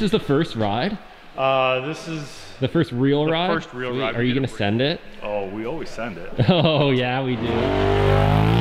This is the first ride? This is the first real ride? The first real ride. Are you gonna send it? Oh, we always send it. Oh yeah, we do.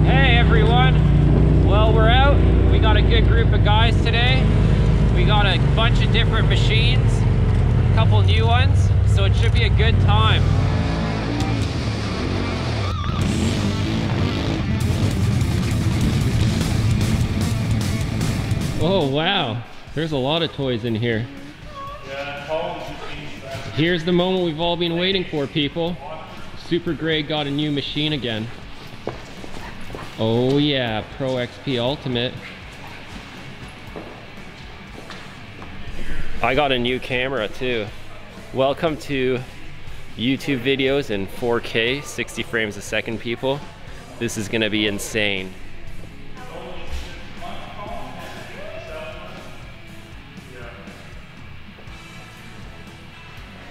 Hey everyone, well we're out. We got a good group of guys today. We got a bunch of different machines, a couple new ones, so it should be a good time. Oh wow, there's a lot of toys in here. Here's the moment we've all been waiting for, people. Super Greg got a new machine again. Oh yeah, Pro XP Ultimate. I got a new camera too. Welcome to YouTube videos in 4K, 60 frames a second, people. This is gonna be insane.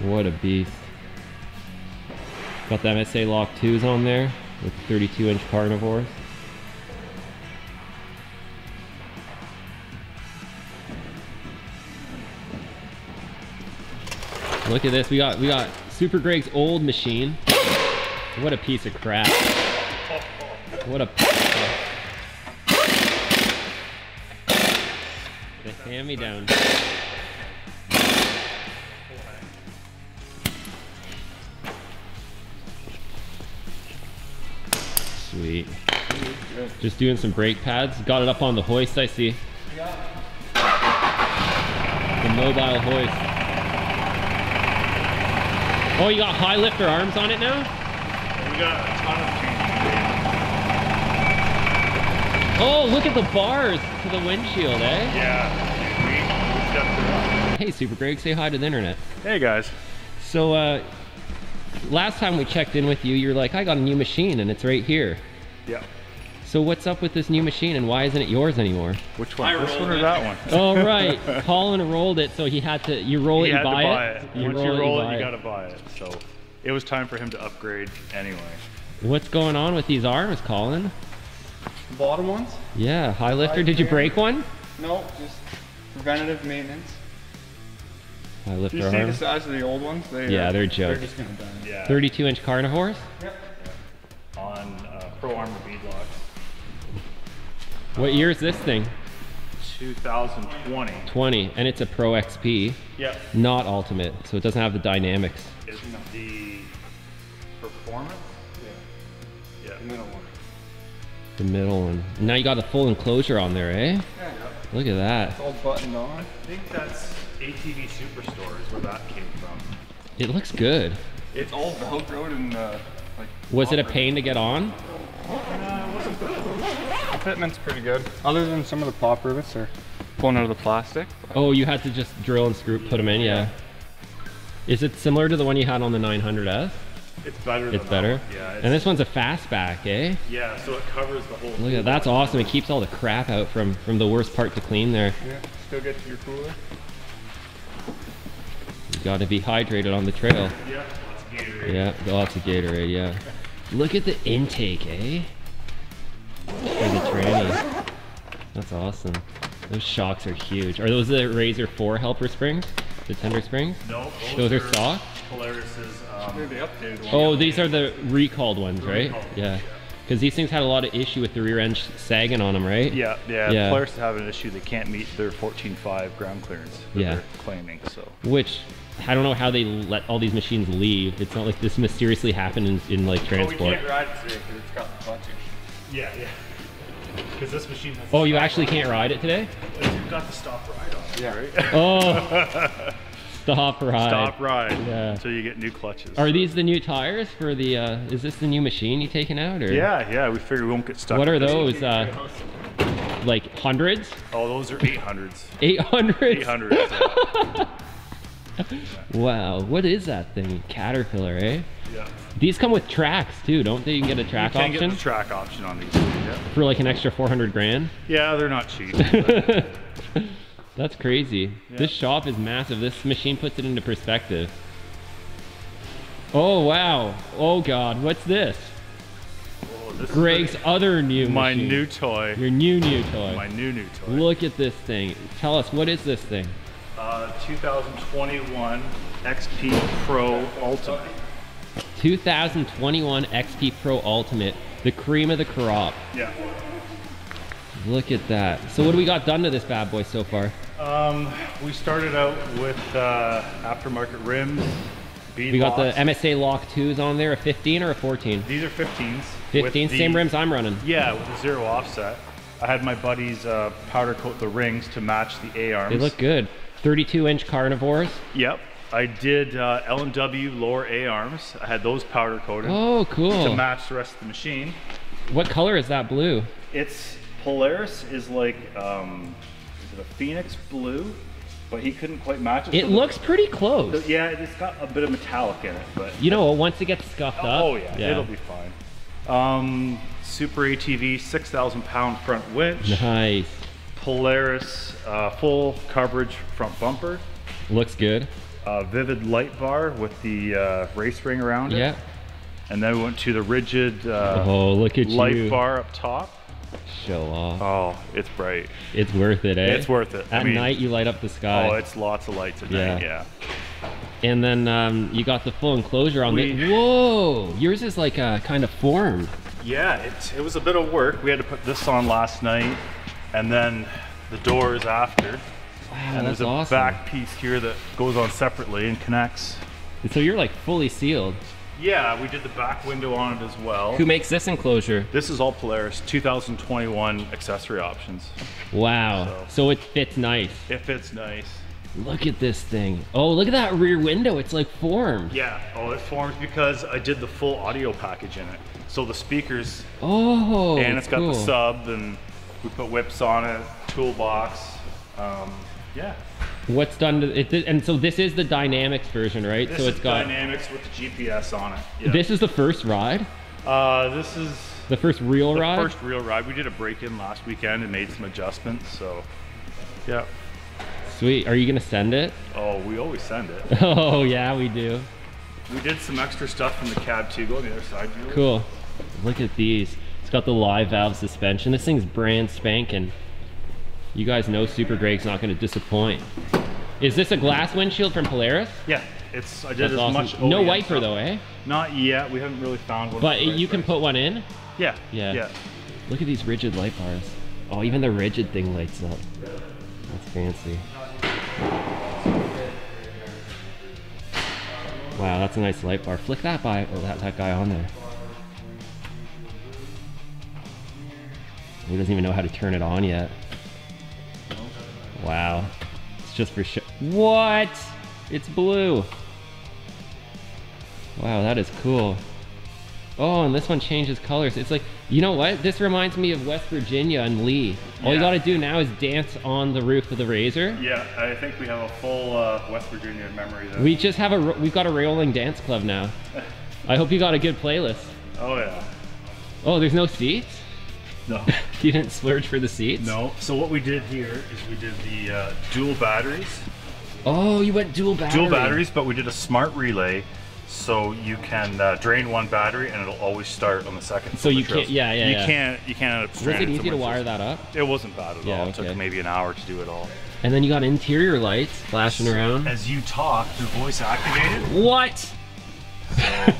What a beast. Got the MSA Lock 2s on there with 32-inch carnivores. Look at this, we got Super Greg's old machine. What a piece of crap. What a the hand-me-down. Sweet. Just doing some brake pads. Got it up on the hoist, I see. The mobile hoist. Oh, you got high lifter arms on it now? We got a ton of changes. Oh, look at the bars to the windshield, eh? Yeah, we stepped it up. Hey, Super Greg, say hi to the internet. Hey guys. So, last time we checked in with you, you were like, I got a new machine and it's right here. Yeah. So what's up with this new machine and why isn't it yours anymore? Which one? This one or that one? Oh, right. Colin rolled it, so he had to, you roll it, you buy it? Once you roll it, you gotta buy it. So it was time for him to upgrade anyway. What's going on with these arms, Colin? The bottom ones? Yeah, high lifter. Did you break one? No, just preventative maintenance. High lifter You see arms. the size of the old ones? Yeah, they're jokes. They're just gonna die. Yeah. 32-inch carnivores? Yep. On Pro Armor beadlocks. What year is this thing? 2020. 20, and it's a Pro XP. Yep. Not Ultimate, so it doesn't have the dynamics. Isn't the performance? Yeah. Yeah. The middle one. The middle one. Now you got a full enclosure on there, eh? Yeah. Look at that. It's all buttoned on. I think that's ATV Superstore is where that came from. It looks good. It's all Velcroed and like. Was it a pain to get on? The fitment's pretty good. Other than some of the pop rivets are pulling out of the plastic. Oh, you had to just drill and screw, put them in, yeah. Is it similar to the one you had on the 900S? It's better than It's better? that one. Yeah. And this one's a fastback, eh? Yeah, so it covers the whole. Look at that, that's awesome. It keeps all the crap out from the worst part to clean there. Yeah. Still get to your cooler. You gotta be hydrated on the trail. Yeah, lots of Gatorade. Yeah, lots of Gatorade, yeah. Look at the intake, eh? For the trannies. That's awesome. Those shocks are huge. Are those the Razor 4 helper springs? The tender springs? No, Those are stock? Polaris's. They're the updated ones. Oh, these are the recalled ones, right? recalled ones, Yeah. Because these things had a lot of issue with the rear end sagging on them, right? Yeah. Yeah. Polaris have an issue. They can't meet their 14.5 ground clearance that Yeah. they're claiming. So. Which, I don't know how they let all these machines leave. It's not like this mysteriously happened in like transport. Oh, we can't ride it today because it's got the clutch issue. Yeah. Because this machine has. Oh, you actually can't ride it today? You've got the stop ride on it, Yeah. right? Oh, stop ride. Stop ride. Yeah. Until you get new clutches. Are these the new tires for the, is this the new machine you taking out? Or? Yeah. We figure we won't get stuck. What are with those? this. Like hundreds? Oh, those are 800s. 800s? 800s. Yeah. Wow, what is that thing? Caterpillar, eh? Yeah. These come with tracks too, don't they? You can get a track You can option get the track option on these. Yeah. for like an extra 400 grand. Yeah, they're not cheap. That's crazy. Yeah. This shop is massive. This machine puts it into perspective. Oh wow. Oh god, what's this? Oh, this Greg's is other new my machine. new toy. Your new toy. My new toy. Look at this thing. Tell us, what is this thing? 2021 XP Pro Ultimate. 2021 XP Pro Ultimate, the cream of the crop. Yeah. Look at that. So what do we got done to this bad boy so far? We started out with aftermarket rims. We got the MSA Lock 2s on there, a 15 or a 14? These are 15s. 15, same rims I'm running. Yeah, with a zero offset. I had my buddies powder coat the rings to match the A-arms. They look good. 32-inch carnivores. Yep. I did L&W lower A-arms. I had those powder coated. Oh, cool. To match the rest of the machine. What color is that blue? It's Polaris is like, is it a Phoenix blue? But he couldn't quite match it. It looks pretty close. Yeah, it's got a bit of metallic in it, but you know, once it gets scuffed up. Oh yeah, it'll be fine. Super ATV 6,000 pound front winch. Nice. Polaris full coverage front bumper. Looks good. Vivid light bar with the race ring around it. Yeah. And then we went to the rigid oh, look at light bar up top. Show off. Oh, it's bright. It's worth it, eh? It's worth it. At night, you light up the sky. Oh, it's lots of lights at night, yeah. And then you got the full enclosure on it. Whoa! Yours is like kind of formed. Yeah, it was a bit of work. We had to put this on last night, and then the doors after. Wow, and that's there's a awesome. back piece here that goes on separately and connects. So you're like fully sealed. Yeah, we did the back window on it as well. Who makes this enclosure? This is all Polaris 2021 accessory options. Wow. So it fits nice. It fits nice. Look at this thing. Oh, look at that rear window. It's like formed. Yeah. Oh, it forms because I did the full audio package in it. So the speakers. Oh, and it's got cool. the sub, and we put whips on it, toolbox. Yeah. What's done to it? And so this is the Dynamics version, right? This so it's is got Dynamics with the GPS on it. Yeah. This is the first ride? This is the first real ride? The first real ride. We did a break-in last weekend and made some adjustments, so yeah. Sweet. Are you gonna send it? Oh, we always send it. Oh yeah, we do. We did some extra stuff in the cab too. Go on the other side. Julie. Cool. Look at these. It's got the live valve suspension. This thing's brand spanking. You guys know Super Greg's not going to disappoint. Is this a glass windshield from Polaris? Yeah, it's. I did That's as awesome. much. No OEM wiper stuff. though, eh? Not yet. We haven't really found one. But you can put one in. Yeah. Yeah. Look at these rigid light bars. Oh, even the rigid thing lights up. That's fancy. Wow, that's a nice light bar. Flick that by that guy on there. He doesn't even know how to turn it on yet. Wow. It's just for show. What? It's blue. Wow, that is cool. Oh, and this one changes colors. It's like, you know what? This reminds me of West Virginia and Lee. All you gotta do now is dance on the roof of the RZR. Yeah, I think we have a full West Virginia memory there. We just have we've got a rolling dance club now. I hope you got a good playlist. Oh yeah. Oh, there's no seats? No. You didn't splurge for the seats? No. So what we did here is we did the dual batteries. Oh, you went dual battery. Dual batteries, but we did a smart relay. So you can drain one battery and it'll always start on the second. So you can't, you can't end up stranded. Was it easy to wire that up? It wasn't bad at all. It took maybe an hour to do it all. And then you got interior lights flashing around. As you talk, they're voice activated. What? So,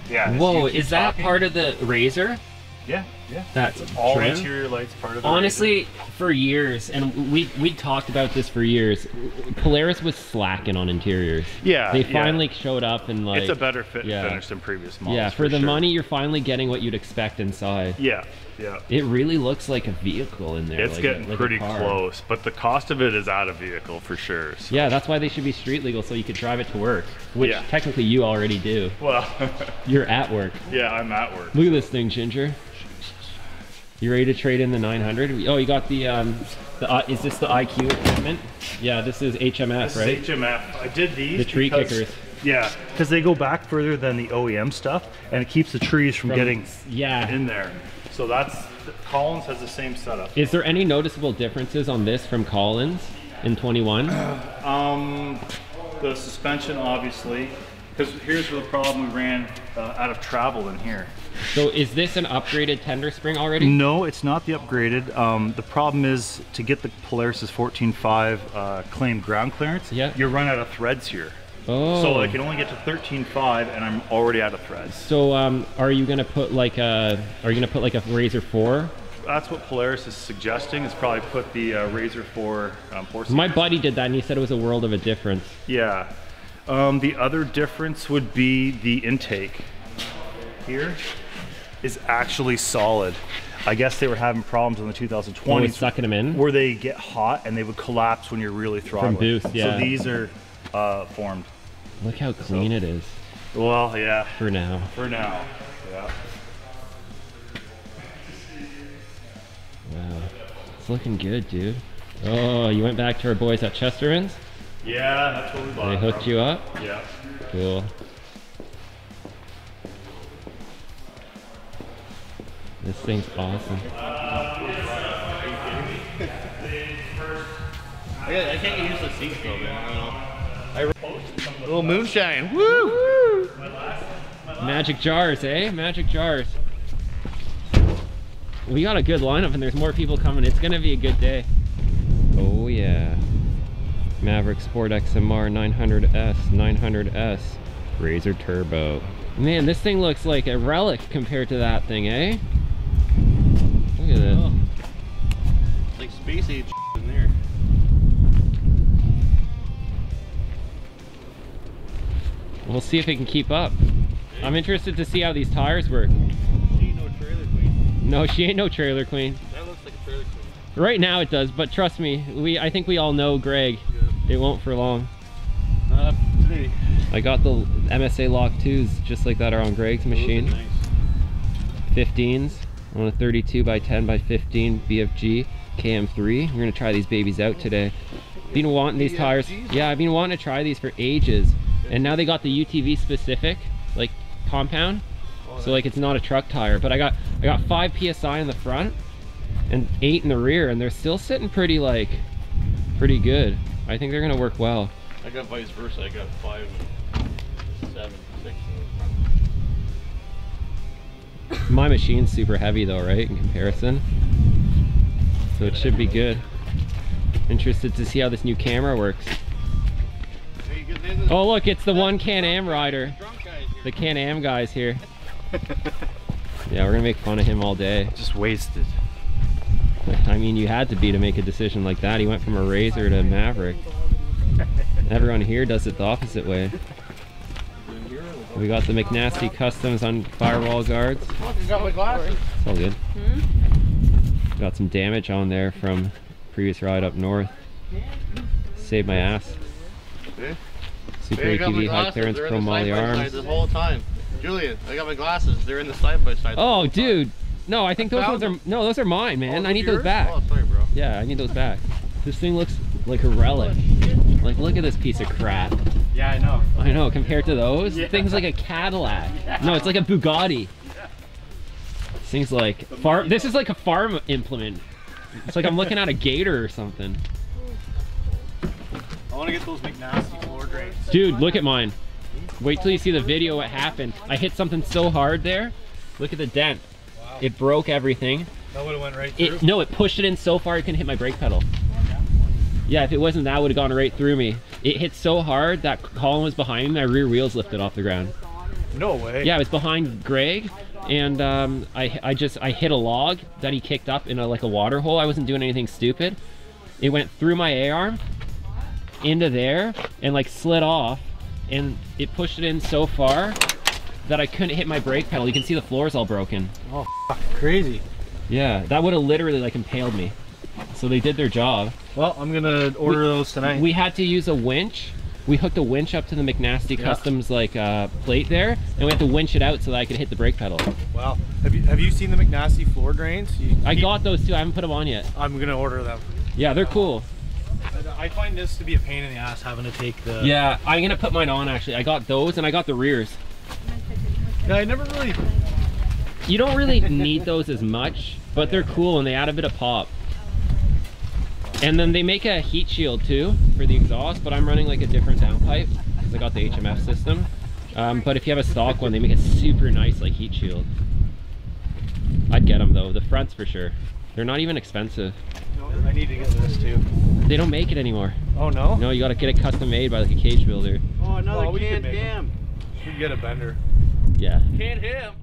yeah. Whoa, is that part of the RZR? Yeah, yeah. That's all trim? interior lights part of the Honestly, for years, and we talked about this for years, Polaris was slacking on interiors. Yeah. They finally showed up and like... It's a better fit and finish than previous models. Yeah, for the money, you're finally getting what you'd expect inside. Yeah, yeah. It really looks like a vehicle in there. It's getting pretty close, but the cost of it is out of vehicle for sure. So. Yeah, that's why they should be street legal, so you could drive it to work, which technically you already do. Well, you're at work. Yeah, I'm at work. Look at this thing, Ginger. You ready to trade in the 900? Oh, you got the is this the IQ equipment? Yeah, this is HMF, right? This is HMF. I did these. The tree kickers. Yeah, because they go back further than the OEM stuff, and it keeps the trees from getting in there. So that's, Collins has the same setup. Is there any noticeable differences on this from Collins in 21? The suspension, obviously, because here's the problem we ran out of travel in here. So is this an upgraded tender spring already? No, it's not the upgraded. The problem is to get the Polaris's 14.5 claimed ground clearance, you run out of threads here. Oh. So I can only get to 13.5 and I'm already out of threads. So are you gonna put like a RZR 4? That's what Polaris is suggesting, is probably put the RZR 4 My buddy did that and he said it was a world of a difference. Yeah. The other difference would be the intake. Here is actually solid. I guess they were having problems in the 2020s. Oh, it's sucking them in? Where they get hot and they would collapse when you're really throttling. From boost, yeah. So these are formed. Look how clean it is. Well, yeah. For now. For now, yeah. Wow, it's looking good, dude. Oh, you went back to our boys at Chesterman's? Yeah, that's what we bought. They hooked you up? Yeah. Cool. This thing's awesome. I can't get used to the seats though, man. I don't know. A little moonshine. Woo! Magic jars, eh? Magic jars. We got a good lineup and there's more people coming. It's gonna be a good day. Oh yeah. Maverick Sport XMR 900S, 900S, RZR Turbo. Man, this thing looks like a relic compared to that thing, eh? Look at this. Oh. It's like space age in there. We'll see if it can keep up. I'm interested to see how these tires work. She ain't no trailer queen. No, she ain't no trailer queen. That looks like a trailer queen. Right now it does, but trust me, I think we all know Greg. Yeah. It won't for long. Today. I got the MSA Lock 2s just like that are on Greg's machine. Nice. 15s on a 32 by 10 by 15 BFG KM3. We're gonna try these babies out today. Been wanting these tires. Yeah, I've been wanting to try these for ages. And now they got the UTV specific, like compound. So like it's not a truck tire, but I got 5 PSI in the front and 8 in the rear, and they're still sitting pretty good. I think they're gonna work well. I got vice versa. I got 5, 7, 6 in the front. My machine's super heavy though, right, in comparison. So it should be good. Interested to see how this new camera works. Oh look, it's the one Can-Am rider. The Can-Am guys here. Yeah, we're gonna make fun of him all day. Just wasted. I mean, you had to be to make a decision like that. He went from a RZR to Maverick. Everyone here does it the opposite way. We got the McNasty Customs on firewall guards. I got my glasses. It's all good. Got some damage on there from previous ride up north. Saved my ass. Super ATV high clearance chrome molly arms. The whole time. Julian, I got my glasses. They're in the side by side. Oh, dude. No, I think those ones are, no, those are mine, man. I need those back. Oh, sorry, bro. Yeah, I need those back. This thing looks like a relic. Like, look at this piece of crap. Yeah, I know. I know, compared to those, the thing's like a Cadillac. No, it's like a Bugatti. This thing's like, this is like a farm implement. It's like I'm looking at a gator or something. I want to get those McNasty floor drains. Dude, look at mine. Wait till you see the video what happened. I hit something so hard there. Look at the dent. Wow. It broke everything. That would have went right through? No, it pushed it in so far it couldn't hit my brake pedal. Yeah, if it wasn't that, would have gone right through me. It hit so hard that column was behind me, my rear wheels lifted off the ground. No way. Yeah, it was behind Greg, and I hit a log that he kicked up in like a water hole. I wasn't doing anything stupid. It went through my A-arm into there and like slid off, and it pushed it in so far that I couldn't hit my brake pedal. You can see the floor's all broken. Oh, crazy. Yeah, that would have literally like impaled me. So they did their job. Well, I'm gonna order those tonight. We had to use a winch we hooked a winch up to the McNasty Customs like plate there, and we had to winch it out so that I could hit the brake pedal. Wow. Have you seen the McNasty floor drains? I got those too. I haven't put them on yet. I'm gonna order them. Yeah, they're cool. I find this to be a pain in the ass having to take the... Yeah, I'm gonna put mine on actually. I got those and I got the rears. Yeah, I never really... You don't really need those as much, but they're cool and they add a bit of pop. And then they make a heat shield too for the exhaust, but I'm running like a different downpipe because I got the HMF system. But if you have a stock one, they make a super nice like heat shield. I'd get them though, the fronts for sure. They're not even expensive. I need to get this too. They don't make it anymore. Oh no? No, you gotta get it custom made by like a cage builder. Oh, another we canned can ham. We can get a bender. Yeah. Canned ham.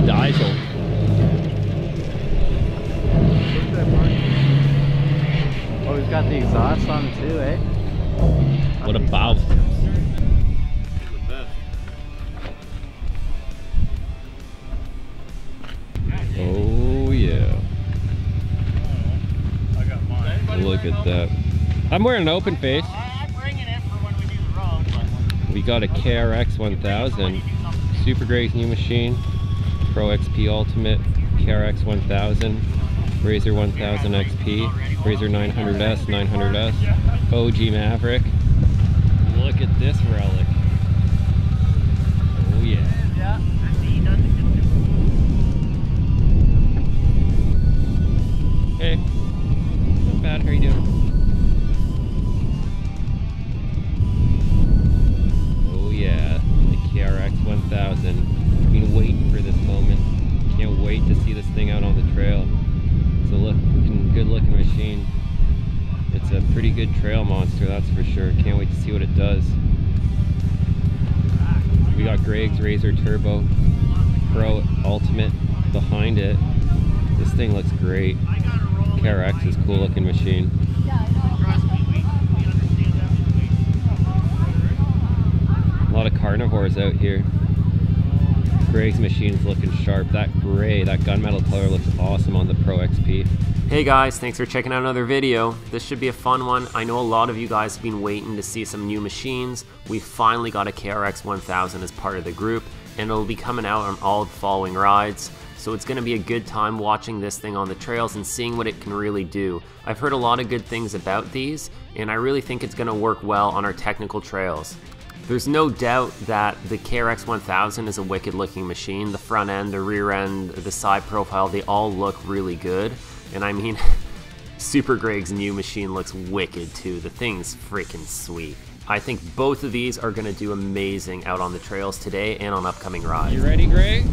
Diesel. Oh, he's got the exhaust on too, eh? What about? Oh yeah. I got mine. Look at that. I'm wearing an open face. I'm bringing it for when we do the road. But We got a KRX 1000. Super Greg's new machine. Pro XP Ultimate. KRX 1000. RZR 1000 XP. RZR 900S, 900S. OG Maverick. Look at this relic. Oh yeah. yeah. Hey. Not bad. How are you doing? Oh yeah. The KRX 1000. Been waiting for this moment. Can't wait to see this thing out on the trail. It's a good looking machine. It's a pretty good trail monster, that's for sure. Can't wait to see what it does. We got Greg's RZR Turbo Pro Ultimate behind it. This thing looks great. KRX is a cool looking machine. A lot of carnivores out here. Greg's machine's looking sharp. That gray, that gunmetal color looks awesome on the Pro XP. Hey guys, thanks for checking out another video. This should be a fun one. I know a lot of you guys have been waiting to see some new machines. We finally got a KRX 1000 as part of the group, and it'll be coming out on all the following rides. So it's gonna be a good time watching this thing on the trails and seeing what it can really do. I've heard a lot of good things about these, and I really think it's gonna work well on our technical trails. There's no doubt that the KRX 1000 is a wicked looking machine. The front end, the rear end, the side profile, they all look really good. And I mean, Super Greg's new machine looks wicked too. The thing's freaking sweet. I think both of these are gonna do amazing out on the trails today and on upcoming rides. You ready, Greg?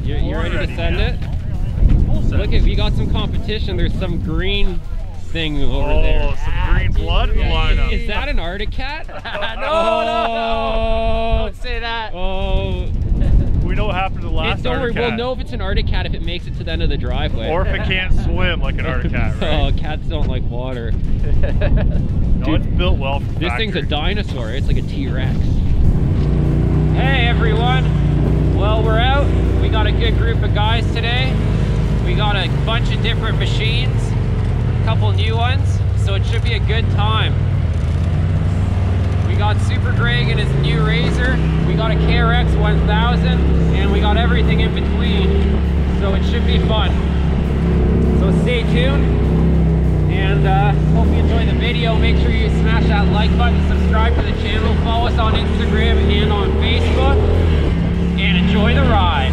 You ready to send it? Look, if you got some competition, there's some green thing over there. Oh, some green blood in the lineup. Is that an Arctic cat? No. Don't say that. Oh. We know what happened to the last Don't worry, Arctic cat. we'll know if it's an Arctic cat if it makes it to the end of the driveway. Or if it can't swim like an Arctic cat, right? Oh, cats don't like water. No, it's built well for This factory. thing's a dinosaur. It's like a T-Rex. Hey everyone. Well, we're out. We got a good group of guys today. We got a bunch of different machines, a couple new ones, so it should be a good time. We got Super Greg and his new RZR. We got a KRX 1000, and we got everything in between. So it should be fun. So stay tuned, and hope you enjoy the video. Make sure you smash that like button, subscribe to the channel, follow us on Instagram and on Facebook, and enjoy the ride.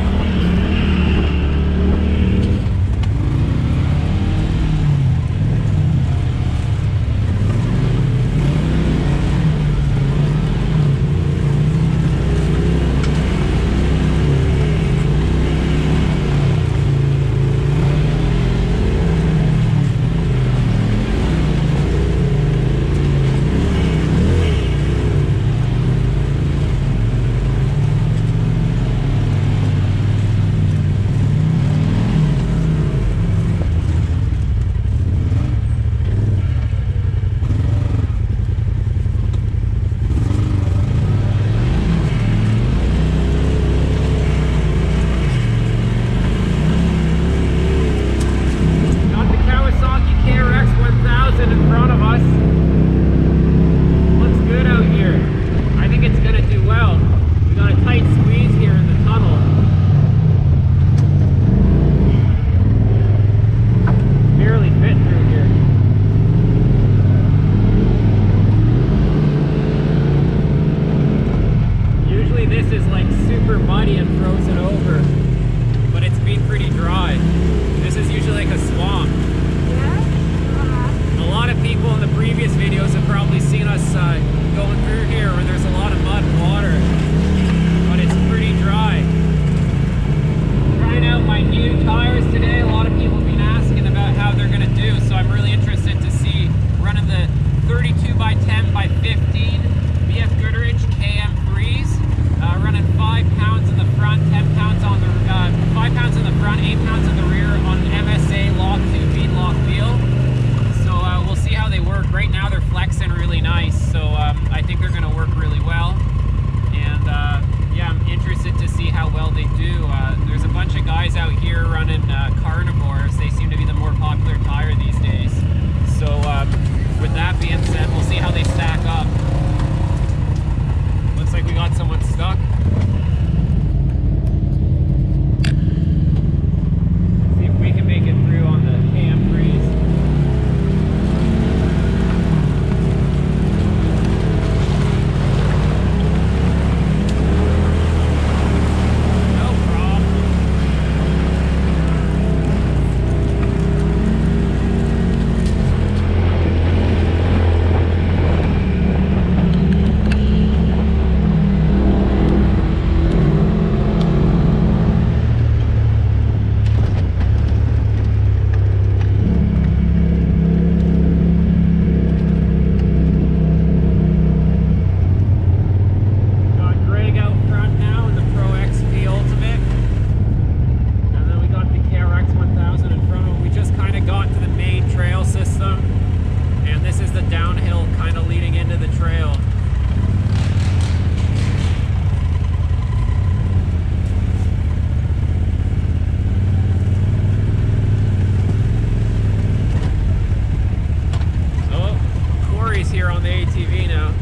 easier on the ATV now.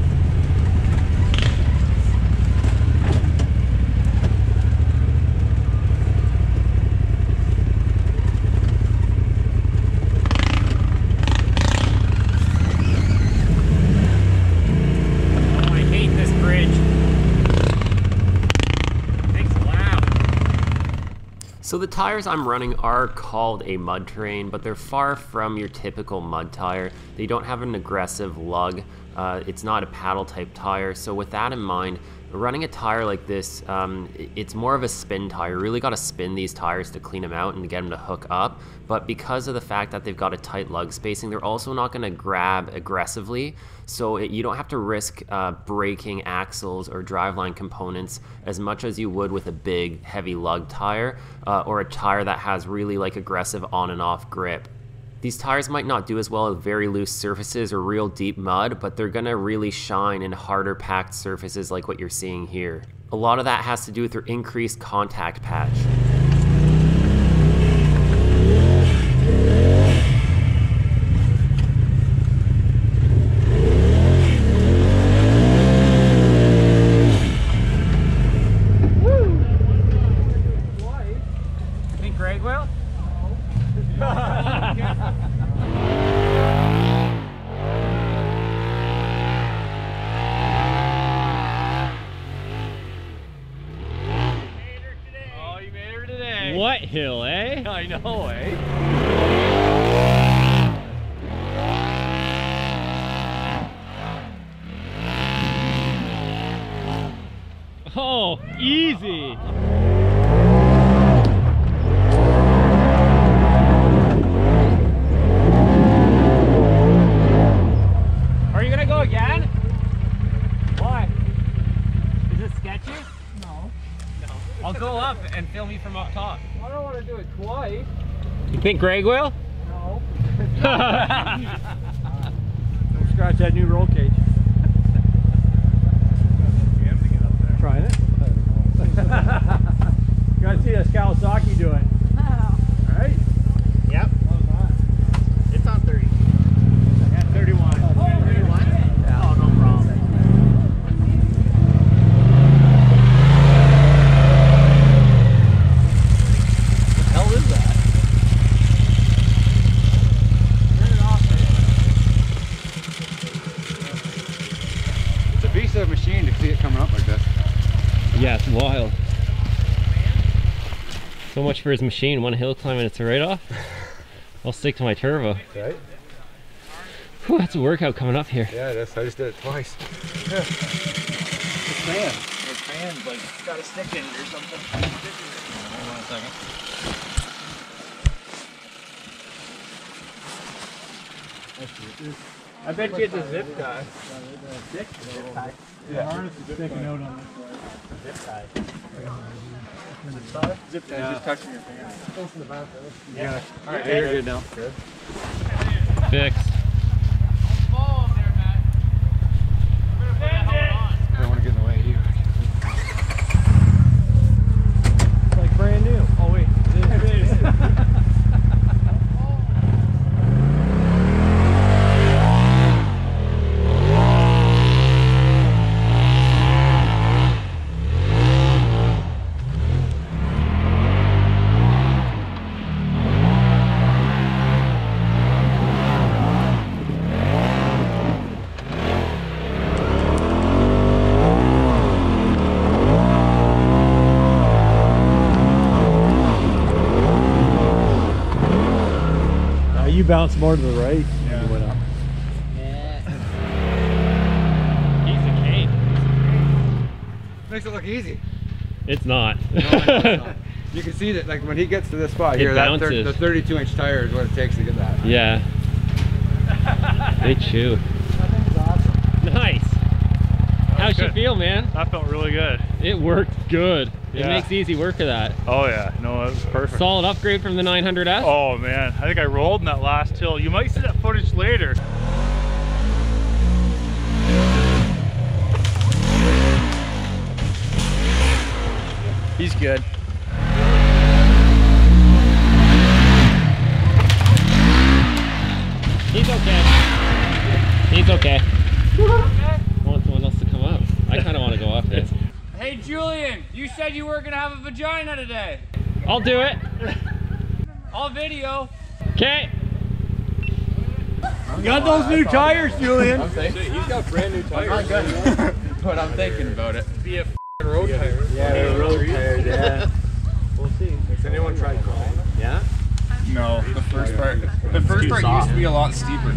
Oh, I hate this bridge. Makes loud. So the tires I'm running are called a mud terrain, but they're far from your typical mud tire. They don't have an aggressive lug. It's not a paddle type tire. So with that in mind, running a tire like this, it's more of a spin tire. You really got to spin these tires to clean them out and to get them to hook up. But because of the fact that they've got a tight lug spacing, they're also not going to grab aggressively. So you don't have to risk breaking axles or driveline components as much as you would with a big heavy lug tire or a tire that has really like aggressive on and off grip. These tires might not do as well with very loose surfaces or real deep mud, but they're gonna really shine in harder packed surfaces like what you're seeing here. A lot of that has to do with their increased contact patch. Think Greg will? What hill, eh? I know, eh? Oh, easy! Are you gonna go again? Why? Is it sketchy? No. I'll go up and film you from up top. I don't want to do it twice. You think Greg will? No. Don't scratch that new roll cage. Trying it. You gotta see this Kawasaki doing. Alright? Yep. It's on 30. Yeah, 31. 31? Yeah. Oh, no problem. What the hell is that? Turn it off. It's a beast of a machine to see it coming up like this. Yeah, it's wild. So much for his machine, one hill climb and it's a write-off. I'll stick to my turbo. Right? Whew, that's a workout coming up here. Yeah, it is. I just did it twice. It's fan. It's fan, but it's got a stick in it or something. Hold on a second. I bet you it's a zip tie. Zip tie? Yeah. The harness is sticking out on this. Zip tie. Zip tie, just touching your finger. Go from the bathroom. Yeah. Alright, you're good now. Good. Fixed. I don't want to get in the way of you. It's like brand new. Oh wait, it is. You bounced more to the right when you went up. Piece of cake. Makes it look easy. It's not. No, it's not. You can see that, like when he gets to this spot It here, the bounces. 32-inch tire is what it takes to get that. Yeah. They chew. That thing's awesome. Nice. How'd you good. feel, man? That felt really good. It worked good. It Yeah. makes easy work of that. Oh yeah, no, it was perfect. Solid upgrade from the 900S. Oh man, I think I rolled in that last hill. You might see that footage later. He's good. He's okay. He's okay. I want someone else to come up. I kind of want to go up it. Hey Julian, you said you were gonna have a vagina today. I'll do it. All video. Okay. You got those new tires, Julian. He's got brand new tires. But I'm thinking about it. Be a road tire. Yeah, road tires, yeah. We'll see. Has anyone tried crawling? Yeah? No, the first part. The first part used to be a lot steeper.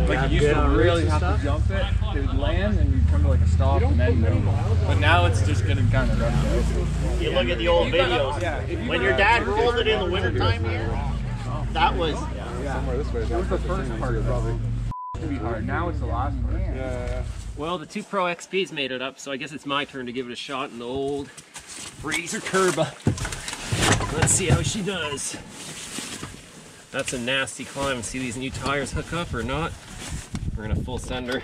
Like you used to really have to jump it. It would land and you'd come to like a stop and then go. But now it's just getting kind of rough. You look at the old videos. When your dad rolled it in the wintertime here, that was... Somewhere this way. It was the first part probably. To be hard. Now it's the last part. Yeah. Well, the 2 Pro XP's made it up, so I guess it's my turn to give it a shot in the old RZR Turbo. Let's see how she does. That's a nasty climb. See these new tires hook up or not? We're gonna full send her.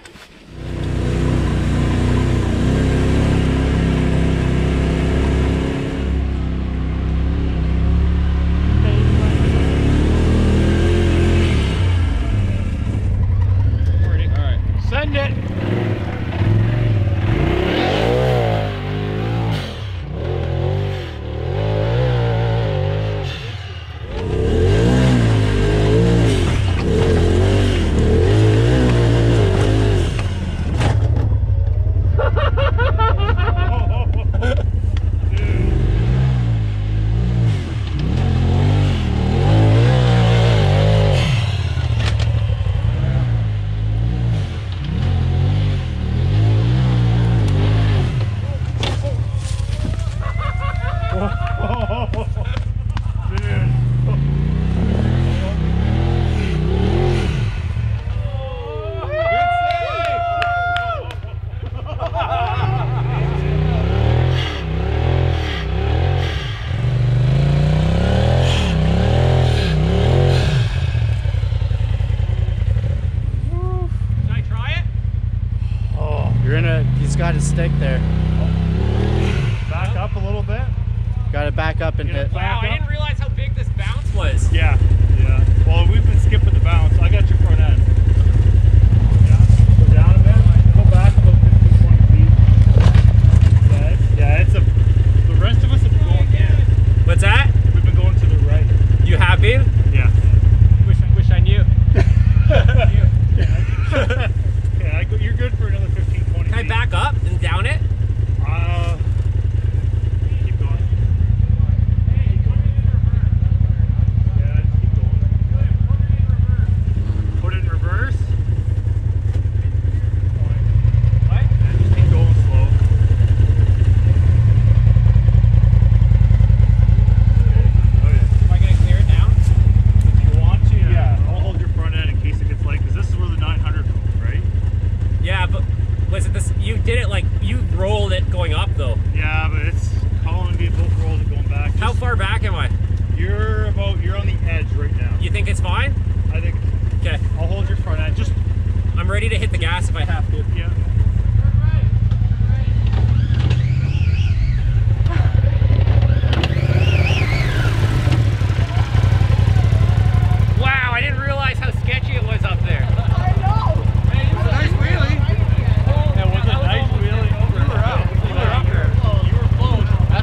Send it. He's got his stick there. Back up a little bit. Got to back up and hit. Wow, I didn't realize how big this bounce was. Yeah, yeah. Well, we've been skipping the bounce. I got your front end. Yeah, go down a bit. Go back about 15, 20 feet. Yeah, it's a... The rest of us have been going here. What's that? We've been going to the right. You have been? Yeah. Wish I knew. Yeah, you're good for another 15, 20 Can I feet. back up and down it? Keep going. Yeah, just keep going. Put it in reverse. What? Yeah, just keep going slow. Oh yeah. Am I going to clear it down? If you want to, yeah. I'll hold your front end in case it gets light, because this is where the 900 goes, right? Yeah, but was it this? You did it like you rolled it going up though. Yeah, but it's calling me both rolls and going back. How far back am I? You're on the edge right now. You think it's fine? I think Okay. I'll hold your front end. Just I'm ready to hit the gas if I have to. yeah. Wow, I didn't realize how sketchy it was up there.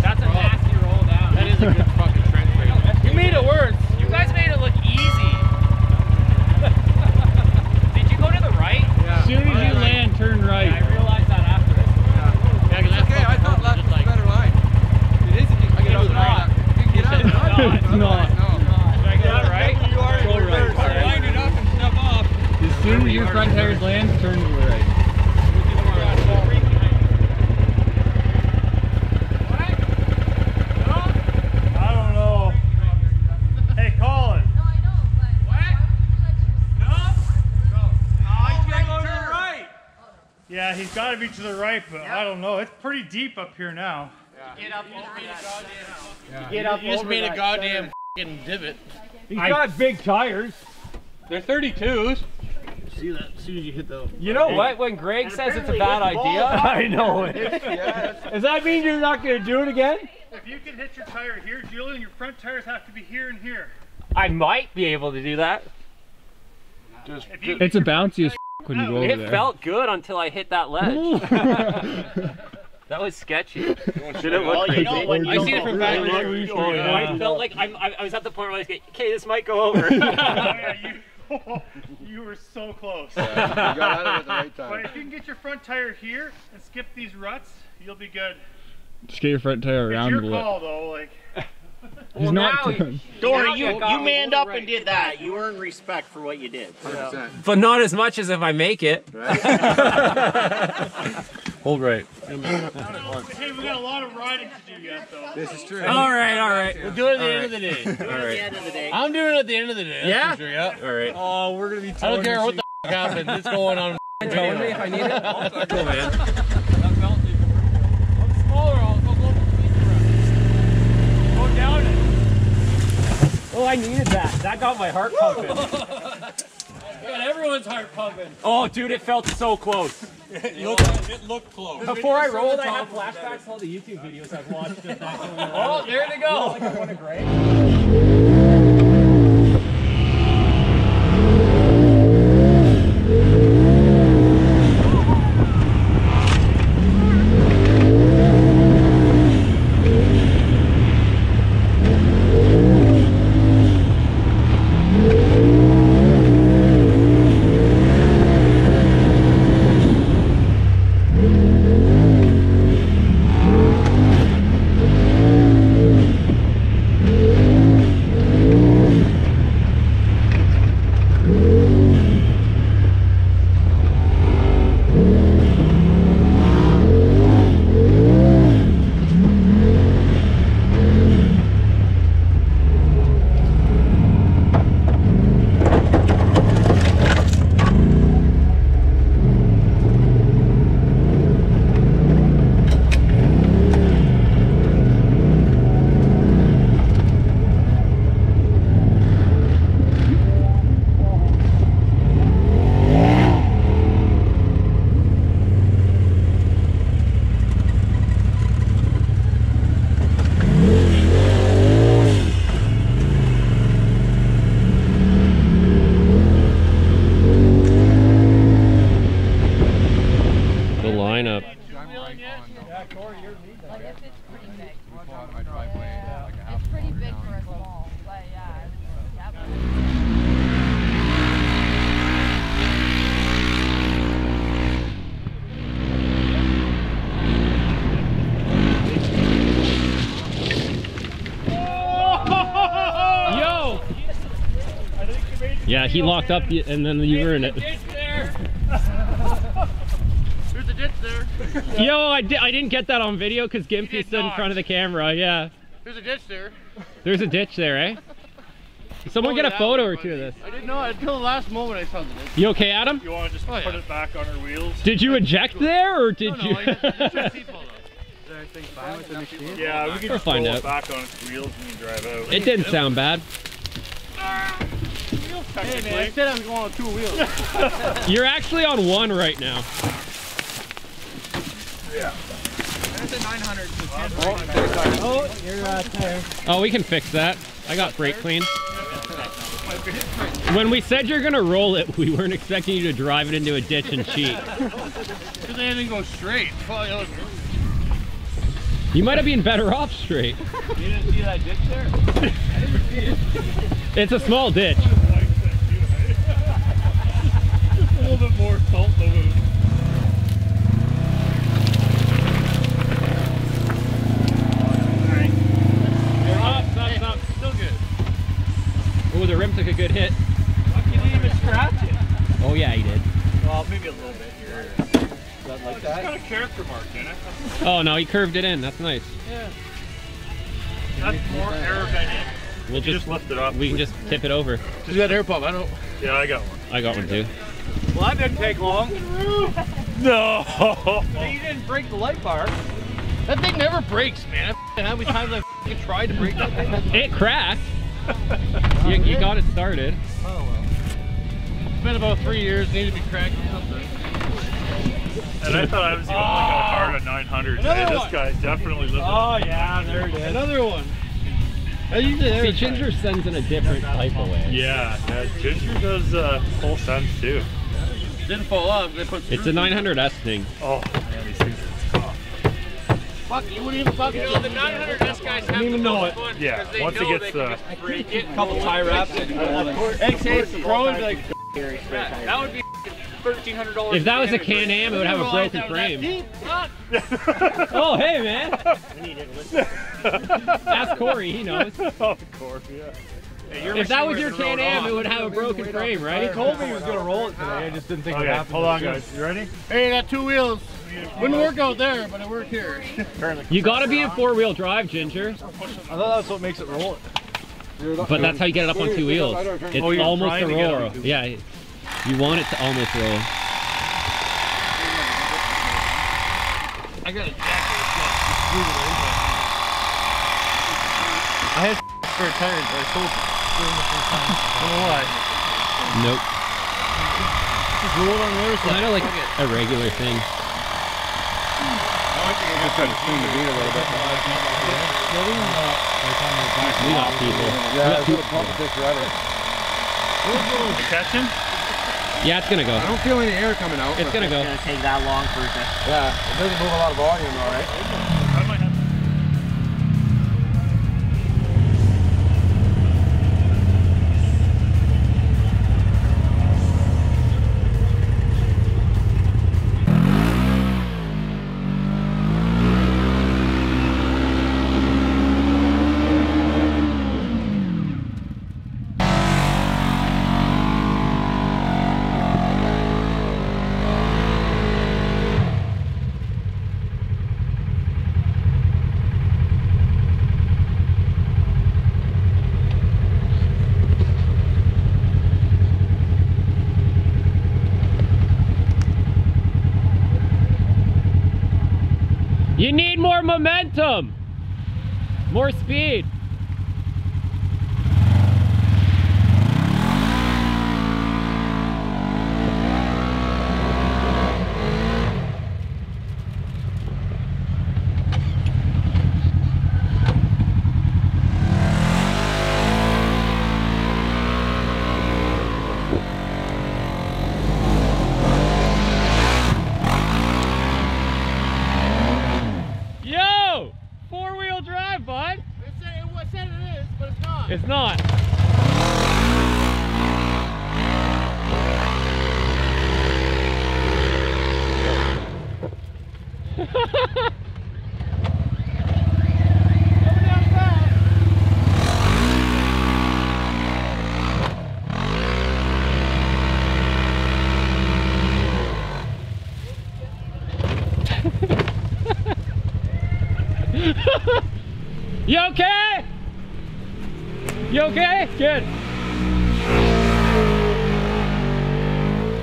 That's a nasty roll down. That is a good fucking trench race. You made it worse. You guys made it look easy. Did you go to the right? As soon as you land, turn right. Yeah, I realized that after this. Yeah, okay, I thought left was a better line. It is if you can get out of the right. You can get out of the right. It's not. Should I get it right? You are go right. Line it up and step off. As soon as your front tires land, turn to the right. I don't know. Hey, Colin. Yeah, he's got to be to the right, but I don't know. It's pretty deep up here now. Get up over that goddamn. Get up You just made a goddamn f***ing divot. He's got big tires. They're 32s. See that? As soon as you hit the... You know what? When Greg says it's a bad idea, I know it. Does that mean you're not going to do it again? If you can hit your tire here, Julian, your front tires have to be here and here. I might be able to do that. If you It's a bouncy as when you go over there. It felt good until I hit that ledge. That was sketchy. Did it look crazy? I seen it from back there. I felt like I was at the point where I was like, okay, this might go over. You were so close. You got out of it at the right time. But if you can get your front tire here and skip these ruts, you'll be good. Just get your front tire around It's a your little. call though, like. He's not done. Don't worry, you manned up and did that. You earned respect for what you did. 100%. But not as much as if I make it. Hold right. Hey, we got a lot of riding to do yet though. This is true. All right. We'll do it at the end of the day. At the end of the day. I'm doing it at the end of the day. Yeah? For sure, yeah. All right. Oh, we're gonna be. I don't care what the happens. It's going on. Towing me if I need it. Cool, man. I'm smaller. I'll go the Go down it. Oh, I needed that. That got my heart pumping. Got everyone's heart pumping. Oh, dude, it felt so close. It looked close. Before I rolled, I had flashbacks to all the YouTube videos I've watched of that going on. Oh, there they go. Like I won a grade. It's pretty big for a small, but yeah. Yo! Yeah, he locked up and then you were in it. There's a ditch there. Yo, I didn't get that on video because Gimpy stood in front of the camera. Yeah. There's a ditch there. There's a ditch there, eh? Someone get a photo or two of this. I didn't know until the last moment I saw the ditch. You okay, Adam? You want to just put it back on our wheels? Did you eject there or did you? Yeah, we can just find roll out. it back on its wheels when you drive out. It didn't sound bad. Hey man, I said I was going on 2 wheels. You're actually on 1 right now. Yeah. There's a 900. Oh, you're there. Oh, we can fix that. I got brake clean. When we said you're gonna roll it, we weren't expecting you to drive it into a ditch and cheat. Because they didn't go straight. You might have been better off straight. You didn't see that ditch there? I didn't see it. It's a small ditch. Just a little bit more salt though. Stop. Still good. Oh, the rim took a good hit. You didn't even scratch it. Oh yeah, he did. Well, maybe a little bit here. Like that? It's got a character mark in it. Oh no, he curved it in. That's nice. Yeah. That's more aerodynamic. We'll just lift it up. We can just tip it over. Just got air pump. I don't. Yeah, I got one. I got one too. Well, that didn't take long. No. You didn't break the light bar. That thing never breaks, man. How many times I tried to break that thing? It cracked. You got it started. Oh well. It's been about 3 years. Needed to be cracked or something. And I thought I was the only one got hard on 900. Hey, this guy definitely lived it. Oh yeah, there it is. Another one. See, Ginger sends in a different type of way. Yeah, Ginger does full sense too. Didn't fall off. They put It's a 900S thing. Oh, man, these things are tough. Fuck, you wouldn't even fucking know. The 900S guys have even know it. fun Yeah, because they once it know gets, they can just break it. A couple tie wraps. XA Pro is like, that would be $1,300. If that was a Can-Am, it would have a broken frame. Oh, hey, man. Ask Corey, he knows. Of course, yeah. If that was your Can-Am, it would have a broken frame, right? He told me he was going to roll it today. I just didn't think it Okay, happened. hold on, guys. You ready? Hey, I got 2 wheels. Wouldn't work out there, but it worked here. You gotta be in 4-wheel drive, Ginger. I thought that's what makes it roll it. But that's how you get it up on 2 wheels. It's you're almost trying a to get it roll. on 2 wheels. Yeah, you want it to almost roll. I got a jacket. I had spare tires, but I sold them. I don't know why. Nope. Just roll it on the other side. Kind of like a regular thing. Just trying to clean the beat a little bit. We got people. Yeah, it's a pump this rudder. Catching? Yeah, it's gonna go. I don't feel any air coming out. It's gonna go. It's gonna take that long for it to... Yeah, it doesn't move a lot of volume though, right? I might have. You need more momentum, more speed. Yo, 4-wheel drive, bud. It said it is, but it's not. It's not. You okay? You okay? Good.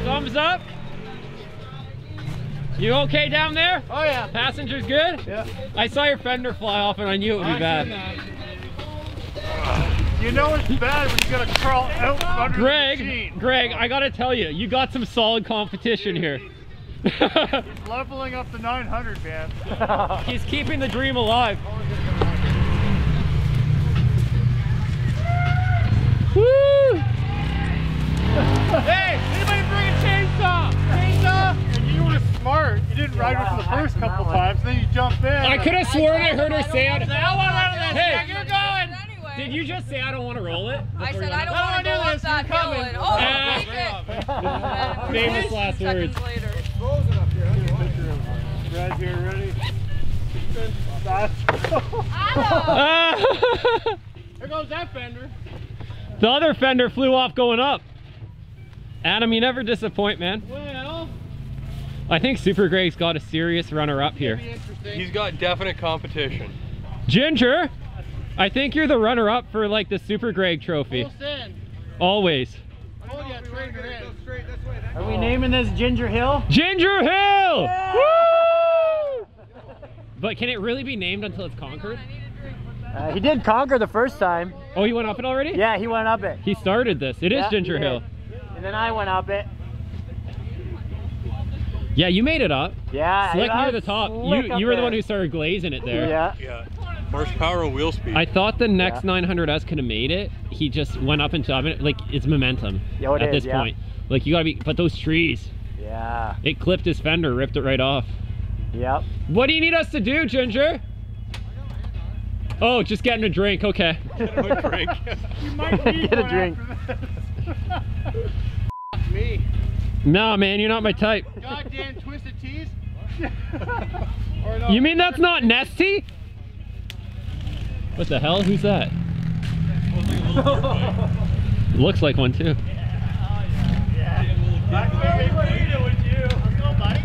Thumbs up. You okay down there? Oh yeah. Passengers good? Yeah. I saw your fender fly off and I knew it would be bad. You know it's bad when you gotta crawl out under the machine. Greg, I gotta tell you, you got some solid competition here. He's leveling up the 900, man. He's keeping the dream alive. Woo! Hey, anybody bring a chainsaw? Chainsaw? And you were smart. You didn't ride with it the first couple times, then you jumped in. I could have sworn I heard her say it. Hey, you're going. Did you just say I don't want to roll it? I said I don't want to go up that hill and oh, take it. Famous last words. Seconds later. Guys, here, ready? There goes that fender. The other fender flew off going up. Adam, you never disappoint, man. Well, I think Super Greg's got a serious runner-up here. He's got definite competition. Ginger, I think you're the runner-up for like the Super Greg trophy. full send. Always. Oh yeah, trade her in. Are we naming this Ginger Hill? Ginger Hill! Woo! But can it really be named until it's conquered? He did conquer the first time. Oh, he went up it already? Yeah, he went up it. He started this. It is Yeah, Ginger he did. Hill. And then I went up it. Yeah, you made it up. Yeah. Slick I near the was top. slick up You were the there. one who started glazing it there. Yeah. Yeah. Horsepower and wheel speed. I thought the next 900S could have made it. He just went up into it. Like, it's momentum Yo, it at is, this yeah. point. Like, you gotta be, but those trees. Yeah. It clipped his fender, ripped it right off. Yep. What do you need us to do, Ginger? Oh, just getting a drink, okay. Get him a drink. You might need Get a one drink. after this. Me. Nah, man, you're not my type. Goddamn twisted tees. You mean that's not Nesty? What the hell? Who's that? Looks like one too. Blackberry, what are you doing, you? Let's go, buddy.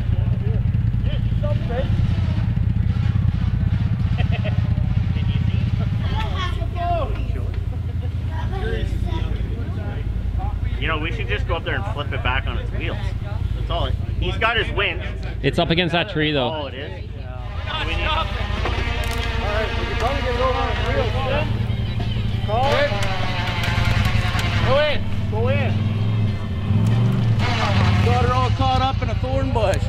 You know, we should just go up there and flip it back on its wheels. That's all. He's got his winch. It's up against that tree though. Oh, it is? We need... Alright, we can probably get it over on its wheels. Call it. Go in. Go in. Got her all caught up in a thorn bush.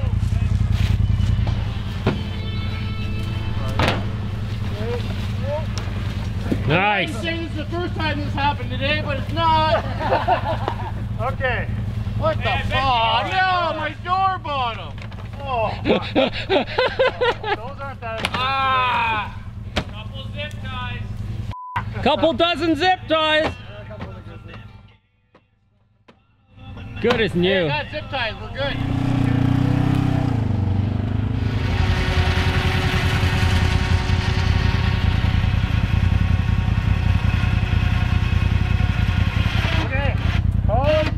Nice. I'm saying this is the first time this happened today, but it's not. Okay. What the fuck? Oh, no, my door bottom. Oh, fuck. Those aren't that expensive. Couple zip ties. Couple dozen zip ties. Good as new. Got zip ties, we're good. Okay. Hold.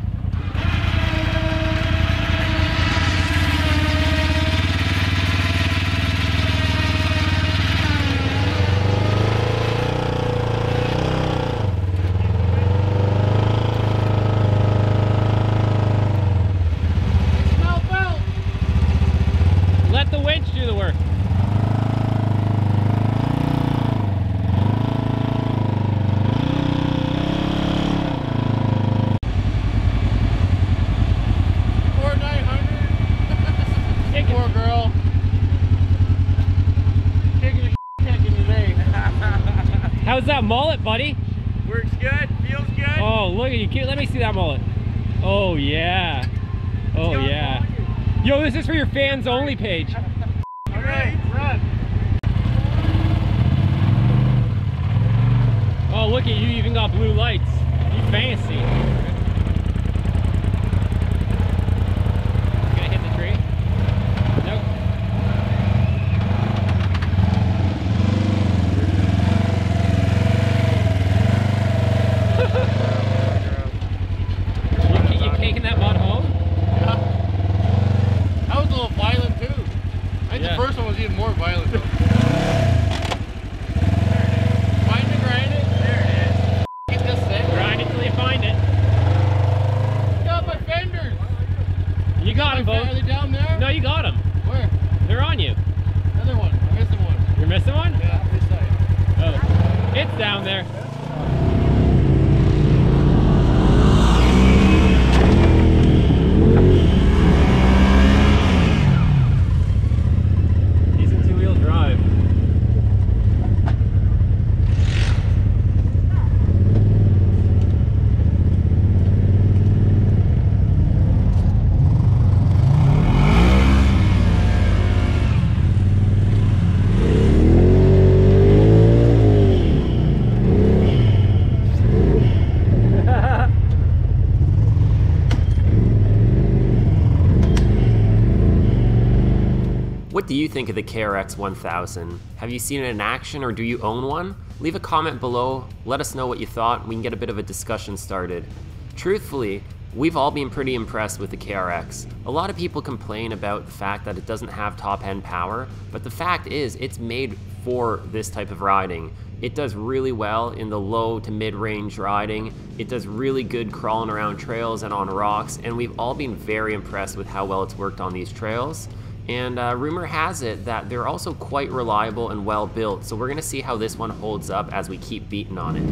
Let the winch do the work. Poor girl. Taking a taking today. How's that mullet, buddy? Works good, feels good. Oh, look at you. Let me see that mullet. Oh, yeah. Oh, yeah. Yo, this is for your fans only page. Okay, run. Oh, look at you. You even got blue lights. You fancy. Gonna hit the tree? Nope. You taking that mud home? That was a little violent too. I think Yeah. the first one was even more violent though. Find it, grind it. There it is. Get this thing. Grind it till you find it. Got my fenders. You got them, Are they both. down there? No, you got them. Where? They're on you. Another one. I'm missing one. You're missing one? Yeah, this side. Oh, it's down there. He's in two-wheel drive. What do you think of the KRX 1000? Have you seen it in action or do you own one? Leave a comment below, let us know what you thought, we can get a bit of a discussion started. Truthfully, we've all been pretty impressed with the KRX. A lot of people complain about the fact that it doesn't have top-end power, but the fact is it's made for this type of riding. It does really well in the low to mid-range riding. It does really good crawling around trails and on rocks, and we've all been very impressed with how well it's worked on these trails. And rumor has it that they're also quite reliable and well built, so we're gonna see how this one holds up as we keep beating on it.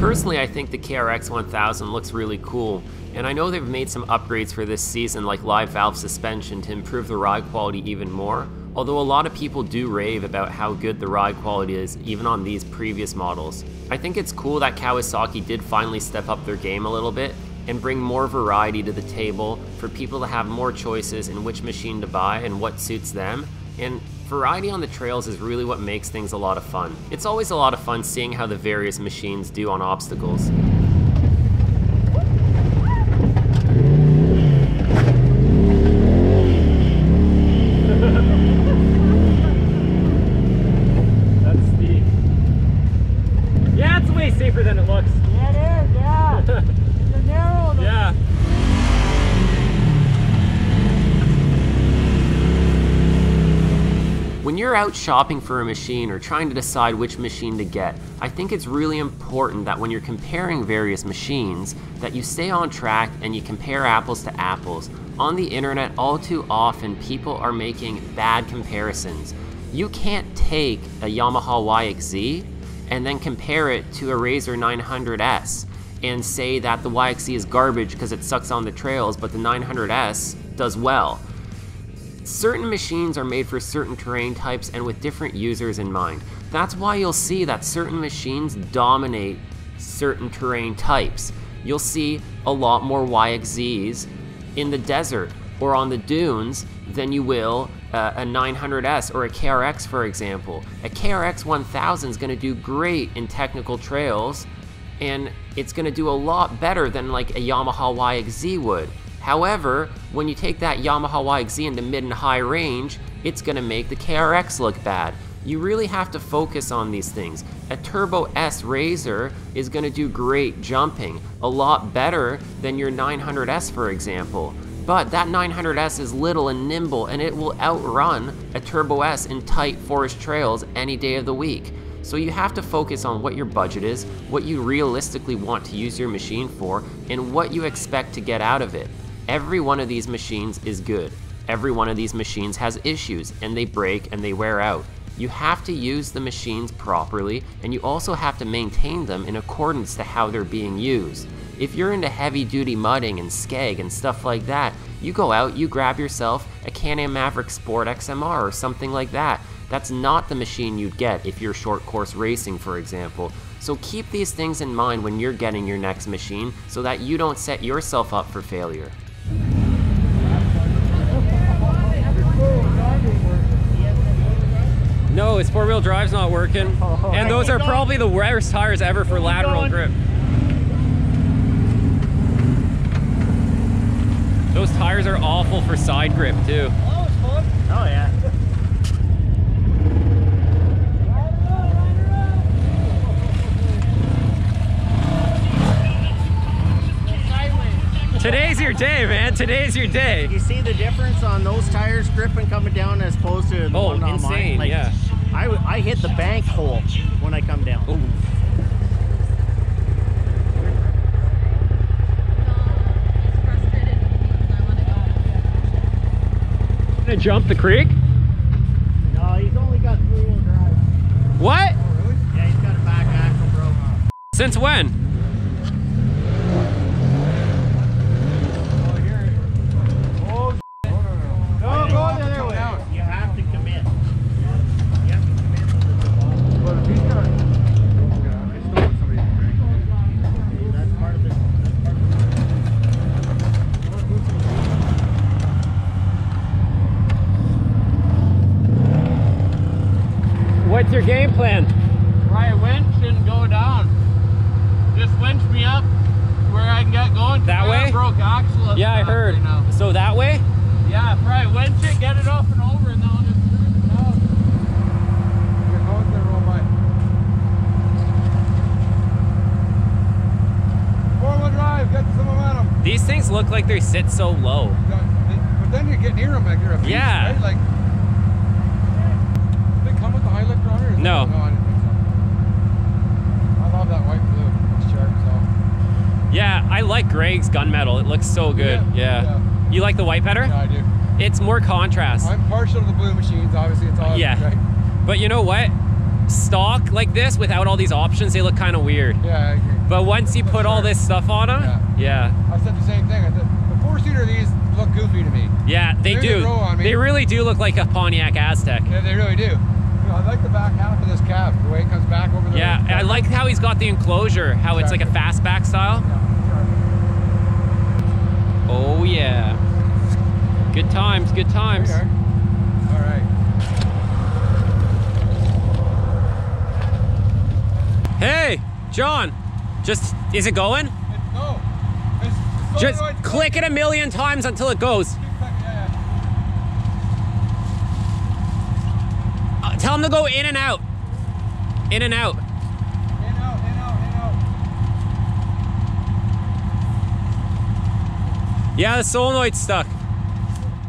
Personally, I think the KRX 1000 looks really cool, and I know they've made some upgrades for this season like live valve suspension to improve the ride quality even more. although a lot of people do rave about how good the ride quality is even on these previous models. I think it's cool that Kawasaki did finally step up their game a little bit and bring more variety to the table for people to have more choices in which machine to buy and what suits them. And variety on the trails is really what makes things a lot of fun. It's always a lot of fun seeing how the various machines do on obstacles. Safer than it looks. Yeah, it is, yeah. You're narrow. Yeah. When you're out shopping for a machine or trying to decide which machine to get, I think it's really important that when you're comparing various machines, that you stay on track and you compare apples to apples. On the internet, all too often, people are making bad comparisons. You can't take a Yamaha YXZ and then compare it to a RZR 900S and say that the YXZ is garbage because it sucks on the trails, but the 900S does well. Certain machines are made for certain terrain types and with different users in mind. That's why you'll see that certain machines dominate certain terrain types. You'll see a lot more YXZs in the desert or on the dunes than you will a 900S or a KRX, for example. A KRX 1000 is going to do great in technical trails, and it's going to do a lot better than like a Yamaha YXZ would. However, when you take that Yamaha YXZ into mid and high range, it's going to make the KRX look bad. You really have to focus on these things. A Turbo S RZR is going to do great jumping, a lot better than your 900S, for example. But that 900S is little and nimble, and it will outrun a Turbo S in tight forest trails any day of the week. So you have to focus on what your budget is, what you realistically want to use your machine for, and what you expect to get out of it. Every one of these machines is good. Every one of these machines has issues, and they break and they wear out. You have to use the machines properly, and you also have to maintain them in accordance to how they're being used. If you're into heavy duty mudding and skeg and stuff like that, you go out, you grab yourself a Can-Am Maverick Sport XMR or something like that. That's not the machine you'd get if you're short course racing, for example. So keep these things in mind when you're getting your next machine so that you don't set yourself up for failure. No, his four-wheel drive's not working. And those are probably the worst tires ever for lateral grip. Those tires are awful for side grip too. Oh, it's fun. Oh, yeah. Today's your day, man. Today's your day. You see the difference on those tires gripping coming down as opposed to the one on insane, mine? Like, yeah. I hit the bank hole when I come down. Ooh. Gonna jump the creek? No, he's only got 3-wheel drive. What? Oh, really? Yeah, he's got a back axle, bro. Since when? What's your game plan? Right winch and go down. Just winch me up where I can get going. That way? Broke axle. Yeah, I heard. Right now. So that way? Yeah, right winch it, get it up and over, and then I'll just cruise it out. Your phone's gonna roll by. 4-wheel drive, get some momentum. These things look like they sit so low. But then you get near them like you're a beast, Yeah. right? Like, come with the high lift on it? No. No, I didn't think so. I love that white blue. It's sharp, so. Yeah, I like Greg's gunmetal. It looks so good. Yeah. You like the white better? Yeah, I do. It's more contrast. I'm partial to the blue machines, obviously. It's all yeah. right? But you know what? Stock like this without all these options, they look kind of weird. Yeah, I agree. But once you put all this stuff on them, yeah. I said the same thing. I said, the 4-seater of these, look goofy to me. Yeah, they do. They really do look like a Pontiac Aztec. Yeah, they really do. You know, I like the back half of this cab, the way it comes back over the. Yeah, I like how he's got the enclosure, how it's like a fastback style. Oh yeah. Good times, good times. All right. Hey, John, is it going? No. Just click it a million times until it goes. Tell him to go in and out. In and out. Yeah, the solenoid's stuck.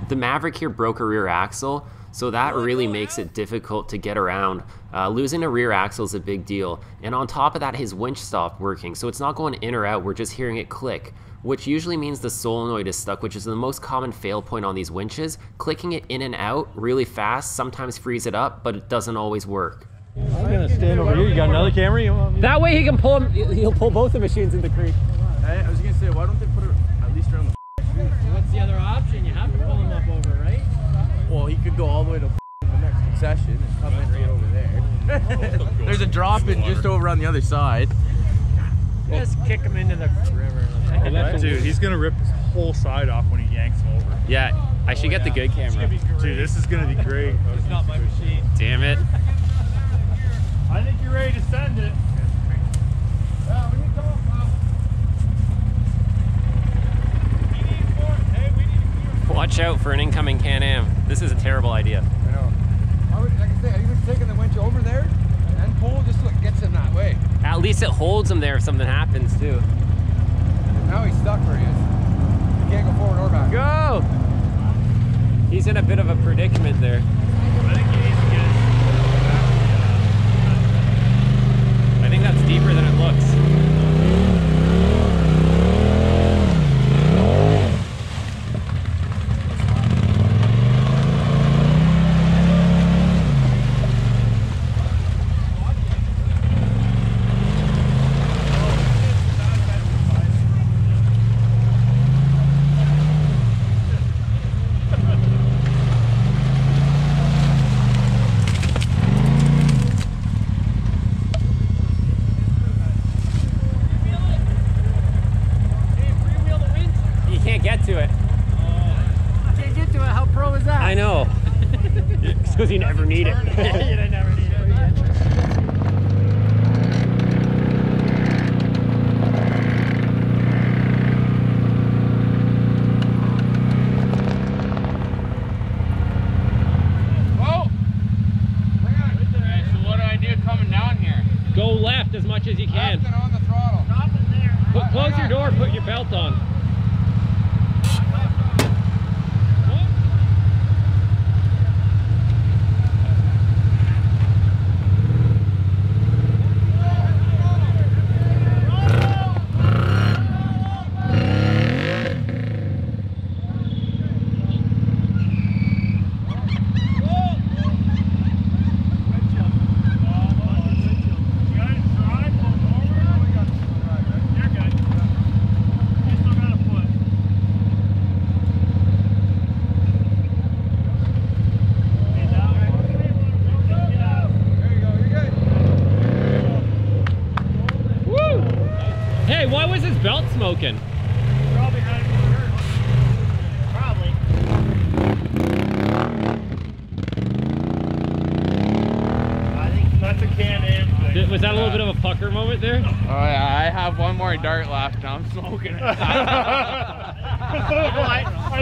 The Maverick here broke a rear axle, so that really makes it difficult to get around. Losing a rear axle is a big deal. And on top of that, his winch stopped working, so it's not going in or out, we're just hearing it click, which usually means the solenoid is stuck, which is the most common fail point on these winches. Clicking it in and out really fast sometimes frees it up, but it doesn't always work. I'm gonna stand over here. You got another camera? You want me? That way he can pull him, he'll pull both the machines in the creek. I was gonna say, why don't they put it at least around the What's the other option? You have to pull him up over, right? Well, he could go all the way to the next concession and come in right over there. There's a drop in just over on the other side. Just kick him into the river. Dude, he's gonna rip his whole side off when he yanks him over. Yeah, I should get the good camera. Dude, this is gonna be great. It's not my machine. Damn it. I think you're ready to send it. Watch out for an incoming Can-Am. This is a terrible idea. I know. Like I say, I usually taking the winch over there and pull just so it gets him that way. At least it holds him there if something happens too. Now he's stuck where he is. He can't go forward or back. Go! He's in a bit of a predicament there. I think he needs to get I think that's deeper than it looks. I know. It's because you never need it. You never need it. So what do I do coming down here? Go left as much as you can. Left and on the throttle. Close your door, put your belt on. Hey, why was his belt smoking? Probably not even hurt. Probably. I think that's a Can-Am thing. Was that a little bit of a pucker moment there? Oh yeah, I have one more dart left and I'm smoking it. I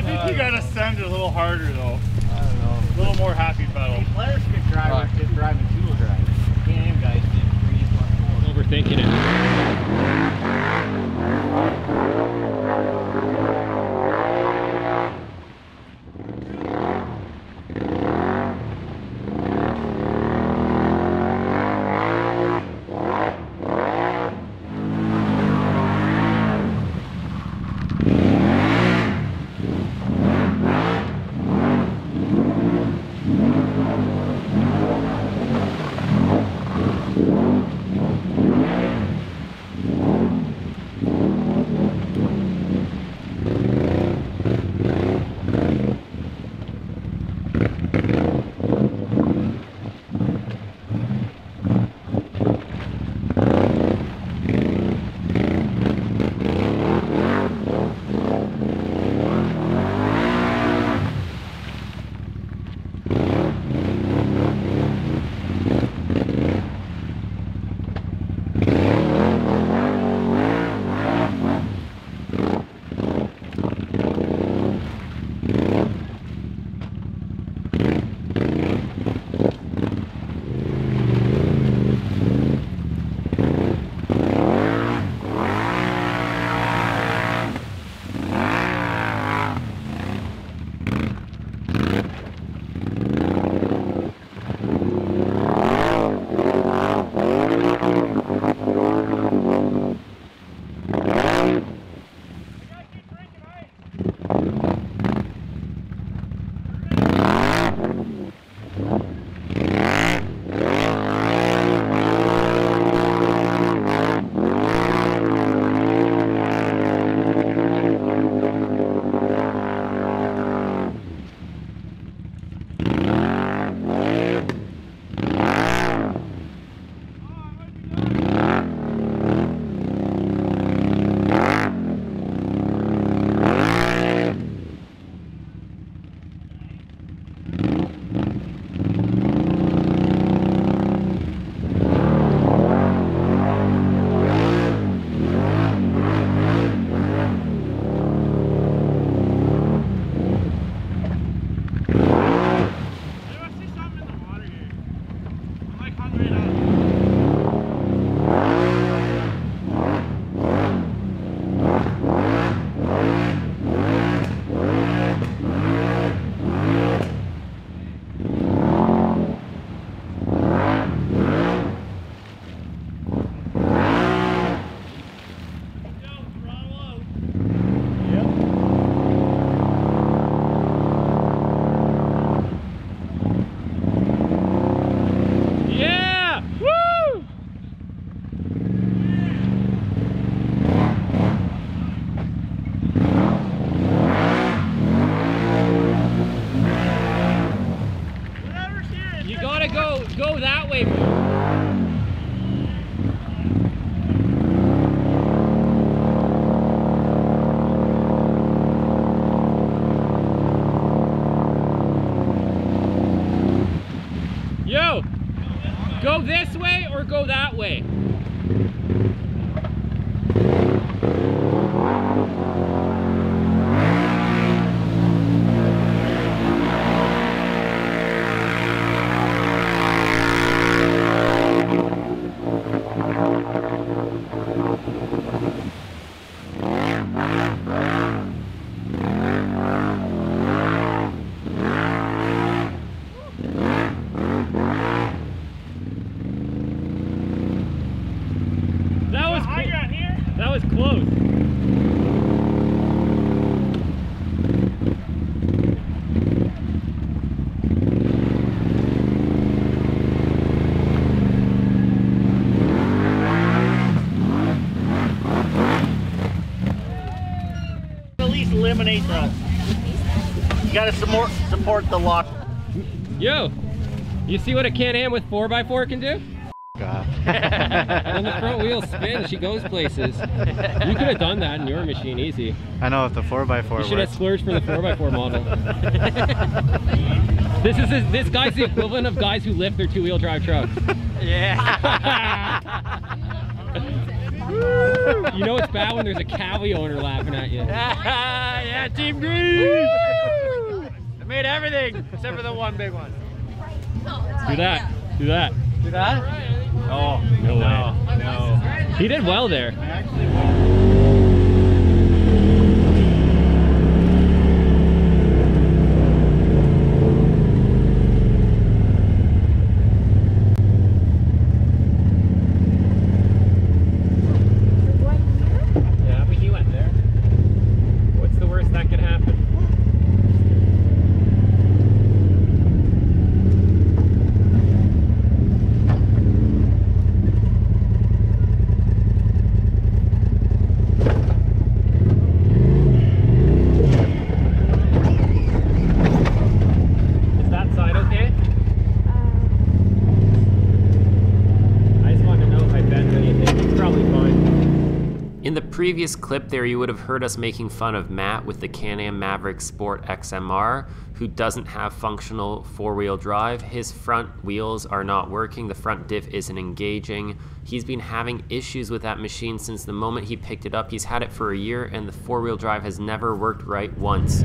think you gotta send it a little harder though. I don't know. A little more happy pedal. Polaris drivers did driving two-wheel drive. Can-Am guys did 3 Overthinking it. way. That was close. At least eliminate that. You gotta support the lock. Yo, you see what a Can-Am with 4x4 can do? God. When the front wheel spins, she goes places. You could have done that in your machine easy. I know if the 4x4 You should have splurged for the 4x4 model. This guy's the equivalent of guys who lift their two-wheel drive trucks. Yeah. You know it's bad when there's a Cali owner laughing at you. Yeah, Team Green! I made everything except for the one big one. Do that. Do that. Do that? Oh, no way. No. He did well there. Yeah, but he went there. What's the worst that could happen? In the previous clip there, you would have heard us making fun of Matt with the Can-Am Maverick Sport XMR, who doesn't have functional four-wheel drive. His front wheels are not working, the front diff isn't engaging. He's been having issues with that machine since the moment he picked it up. He's had it for a year and the four-wheel drive has never worked right once.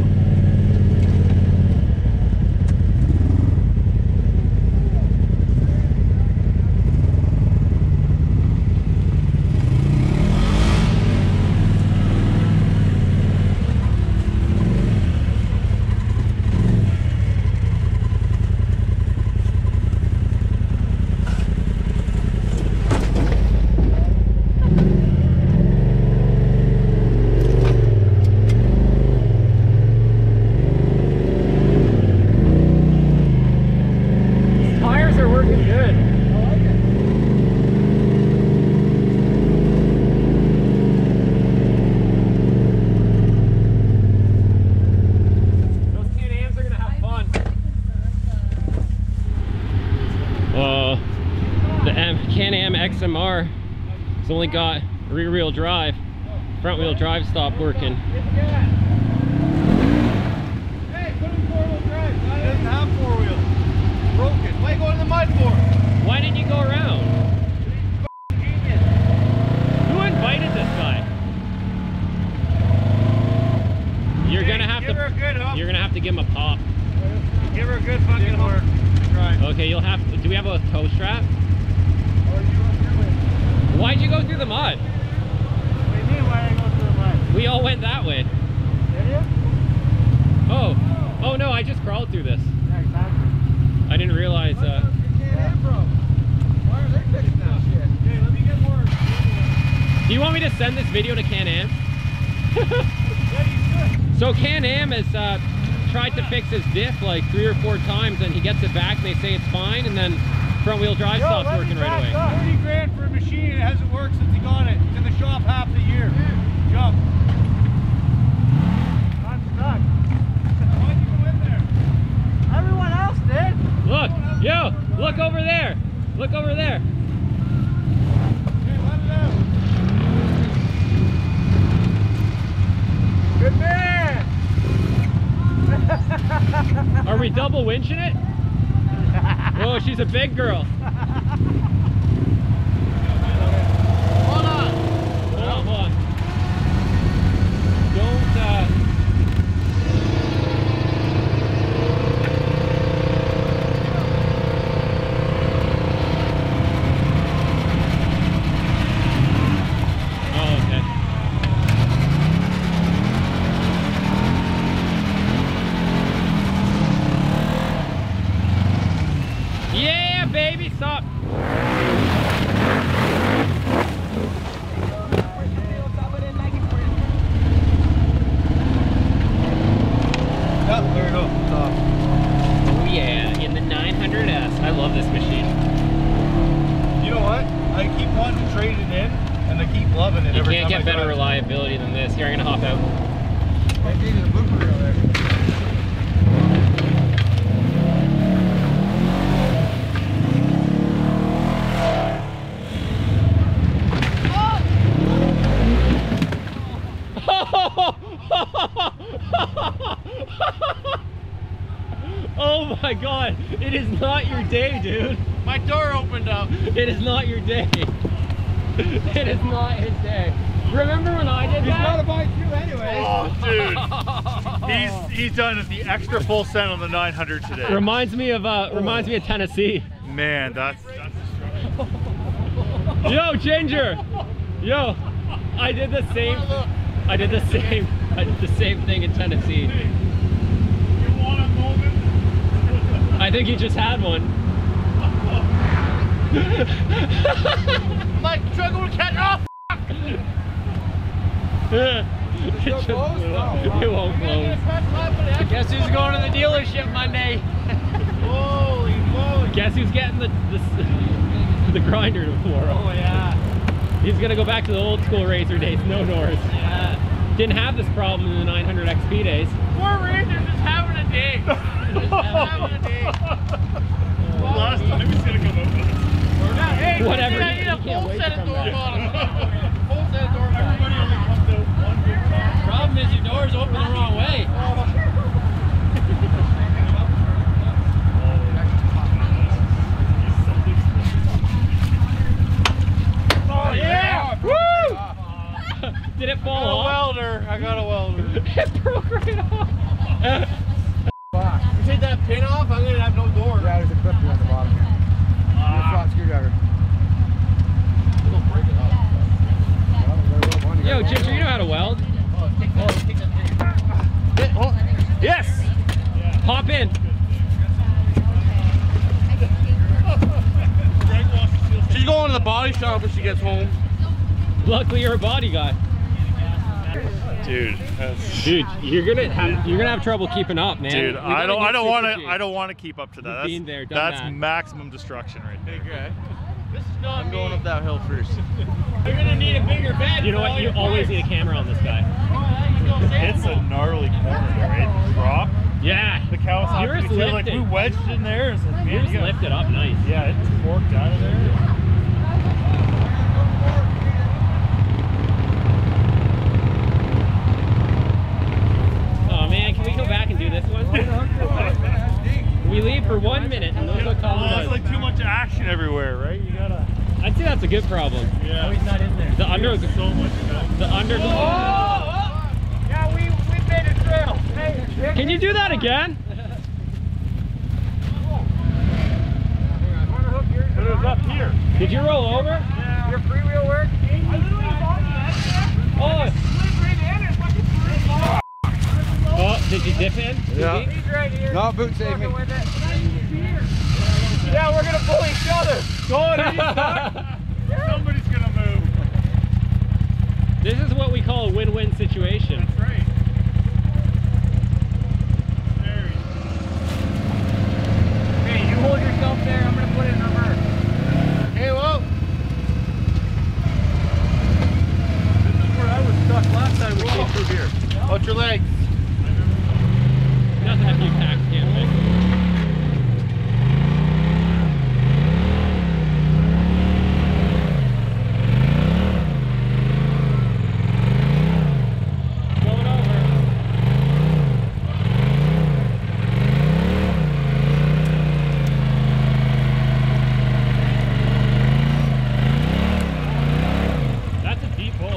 Can-Am XMR has only got rear-wheel drive. Front-wheel drive stopped working. Hey, put in four-wheel drive. It doesn't have four wheels. Broken. Why are you going in the mud for? Why didn't you go around? Genius. Who invited this guy? You're gonna have give her a good hump. You're gonna have to give him a pop. Give her a good fucking hump. Okay, you'll have to. Do we have a tow strap? Why'd you go through the mud? What do you mean, why did I go through the mud? We all went that way. Did you? Oh. Oh no, I just crawled through this. Yeah, exactly. I didn't realize. Why are they fixing that shit? Hey, let me get more. Do you want me to send this video to Can-Am? Yeah, you should. So Can-Am has tried to fix his diff like 3 or 4 times, and he gets it back and they say it's fine, and then front-wheel drive stops working right away. 30 grand for a machine, it hasn't worked since he got it. It's in the shop half the year. Jump. I'm stuck. Why'd you go in there? Everyone else did. Look, yo, look over there. Look over there. Okay, let it out. Good man. Are we double winching it? Oh, she's a big girl. wanting to trade it in, and they keep loving it. You every can't time get I better drive. reliability than this. Here, I'm gonna hop out. I gave you the blooper reel there. Oh my god, it is not your day, dude. My door opened up. It is not your day. It is not his day. Remember when I did that? He's got to buy two anyway. Oh, dude. He's done it the extra full cent on the 900 today. Reminds me of Tennessee. Man, that's Yo, Ginger. Yo, I did the same thing in Tennessee. You want a moment? I think he just had one. My truck will catch off. It won't close. Guess who's going to the dealership Monday? Holy moly. Guess who's getting the grinder tomorrow? Oh yeah. He's gonna go back to the old school racer days, no doors. Yeah. Didn't have this problem in the 900 XP days. Poor racers just having a day. Just having a day. Last time he's gonna come over. Hey, Whatever. I need a full set of door bottoms. Full set of door Everybody only comes out one big time. Problem is your doors open the wrong way. Oh yeah! Woo! Did it fall off? I got a welder. It broke right off. You take that pin off, I'm gonna have no door. Yeah, there's a clip here at the bottom here. Flat screwdriver. Yo, Ginger, you know how to weld? Yes! Hop in. She's going to the body shop when she gets home. Luckily, you're a body guy. Dude, Dude, you're gonna have trouble keeping up, man. dude, I don't want to keep up to that. Been there, done That's that. maximum destruction right there. Okay. This is not I'm going up that hill first. You're gonna need a bigger bed. You know what? You always need a camera on this guy. It's a gnarly corner there, right? Drop. Yeah. The Kawasaki. Yours Like we lifted. wedged in there. And said, man, Yours you gotta- lifted up nice. Yeah, it's forked out of there. Oh man, can we go back and do this one? We leave for 1 minute and those look all Well, it's like too much action everywhere, right? You gotta. I'd say that's a good problem. Yeah. He's not in there. The under. So much. The under. Yeah, we made a trail. Hey, Can you do that again? But it was up here. Did you roll over? Yeah. Your freewheel work? Oh, did you dip in? Yeah. He's right here. No, boot saved me. Yeah, we're gonna pull each other. Somebody's gonna move. This is what we call a win-win situation. That's right. Hey, you hold yourself there. I'm gonna put it in reverse. Hey, whoa. This is where I was stuck last time we came through here. Watch your legs. Nothing a few packs can't fix. Going over. That's a deep hole.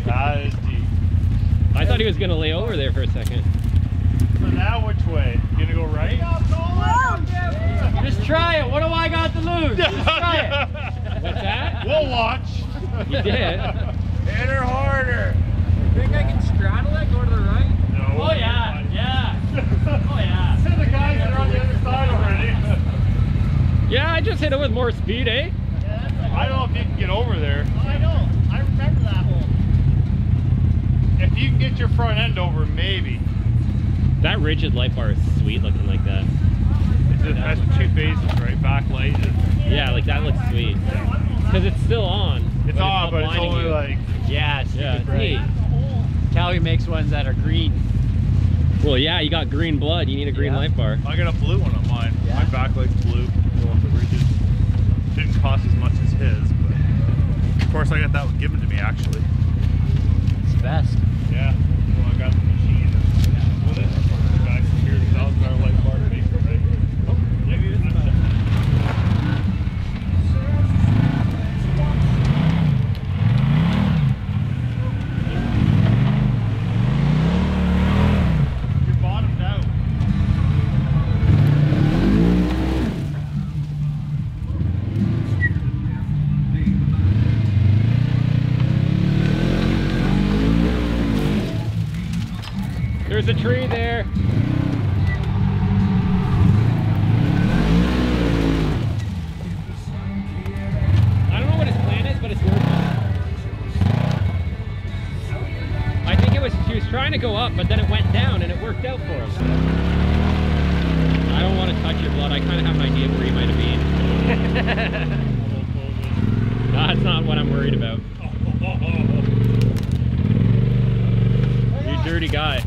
That is deep. I thought he was gonna lay over there for a second. So now which way? You gonna go right? Just try it. What do I got to lose? Just try it. What's that? We'll watch. You did. Hit her harder. Think I can straddle it? Go to the right? No. Oh yeah, yeah. Oh yeah. Send the guys that are on the other side already. Yeah, I just hit it with more speed, eh? I don't know if you can get over there. I know. I remember that hole. If you can get your front end over, maybe. That rigid light bar is sweet looking like that. It has two phases, right? Backlight and Because it's still on. It's on, but it's blinding only you. like... Yeah, it's Yeah, stupid bright. Calgary makes ones that are green. Well, yeah, you got green blood. You need a green light bar. I got a blue one on mine. Yeah. My backlight's blue. Well, the ridges didn't cost as much as his, but of course I got that one given to me actually. It's the best. Yeah. Well, I got the machine with it. The guy secured $1,000 light bar to make it right. Oh, yeah, that's it. You're bottomed out. There's a tree there. I don't know what his plan is, but it's working. I think he was trying to go up, but then it went down and it worked out for him. I don't want to touch your blood. I kind of have an idea where he might have been. That's not what I'm worried about. You dirty guy.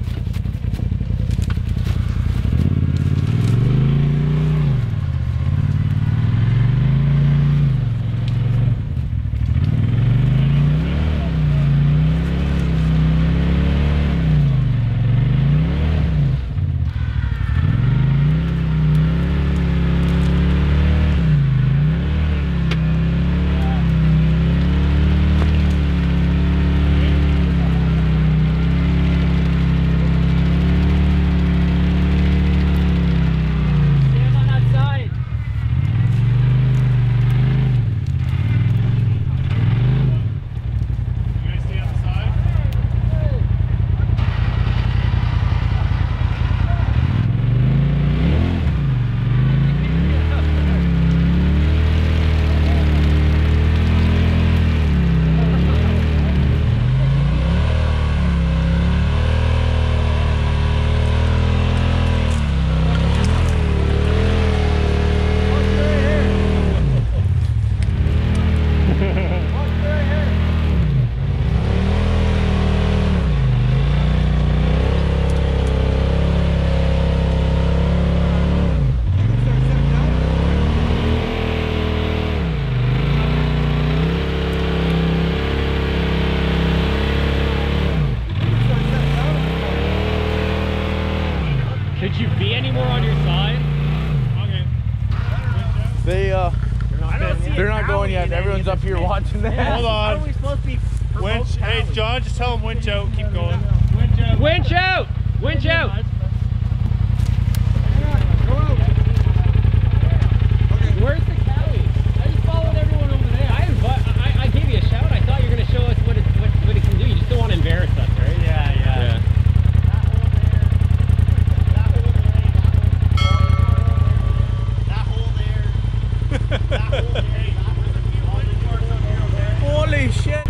Could you be any more on your side? Okay. They're not going yet. Everyone's up here watching that. Hold on. How are we supposed to be Winch. Hey, John, just tell him winch out. Keep going. winch out? Winch out! Winch out! Where's the Cowie? I just followed everyone over there. I gave you a shout. I thought you were going to show us what it can do. You just don't want to embarrass us, right? Yeah. Holy shit!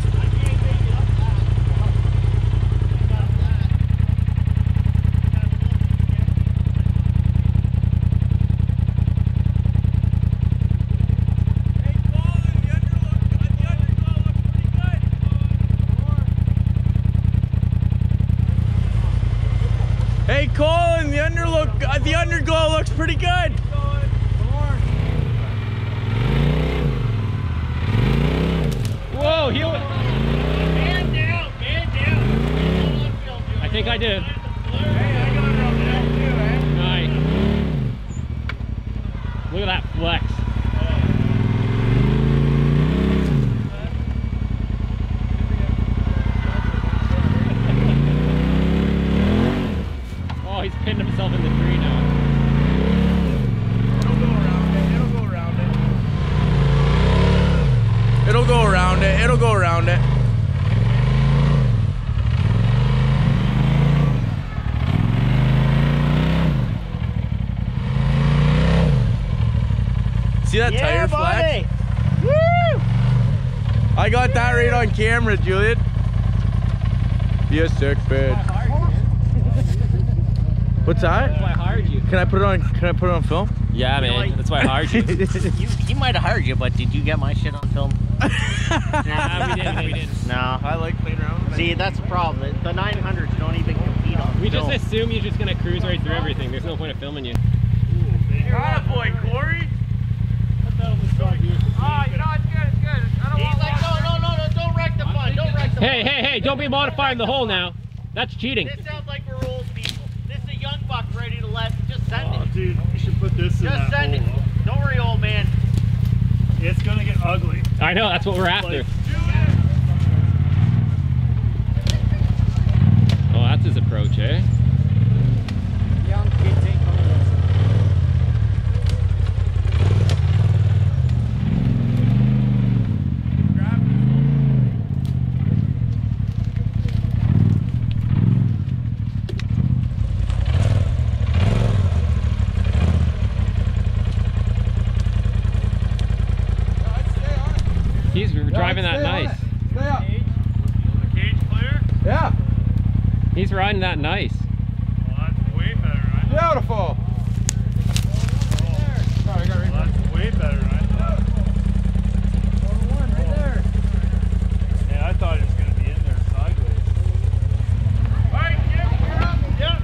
Hey Colin, the underglow looks pretty good. Whoa, man down. I think I did. Nice. Look at that flex. Oh, he's pinned himself in the tree now. It'll go around it. See that tire flex? Woo! I got that right on camera, Julian. Be a sick bitch. What's that? That's why I hired you. Can I put it on film? Yeah, man. That's why I hired you. He might have hired you, but did you get my shit on film? Nah, we didn't. No. I like playing around with it. See, that's the problem. The 900s don't even compete on We film. just assume you're just gonna cruise right through everything. There's no point of filming you. Got a boy, Corey. Oh, you know, it's good, it's good. I don't want no, don't wreck the fun. Don't wreck the fun. Hey, don't be modifying the hole now. That's cheating. This sounds like we're old people. This is a young buck ready to let. Just send Oh, it. dude, you should put this in Just that send it. hole. Don't worry, old man. It's gonna get ugly. I know, that's what we're after. Like, Oh, that's his approach, eh? Young kids ain't coming to He's driving that nice. Stay up. the cage clear? Yeah. He's riding that nice. Well, that's way better, right? Beautiful. Sorry, I got Well, that's way better, right? Yeah, I thought it was gonna be in there sideways. All right, Jim, you're up. Yep.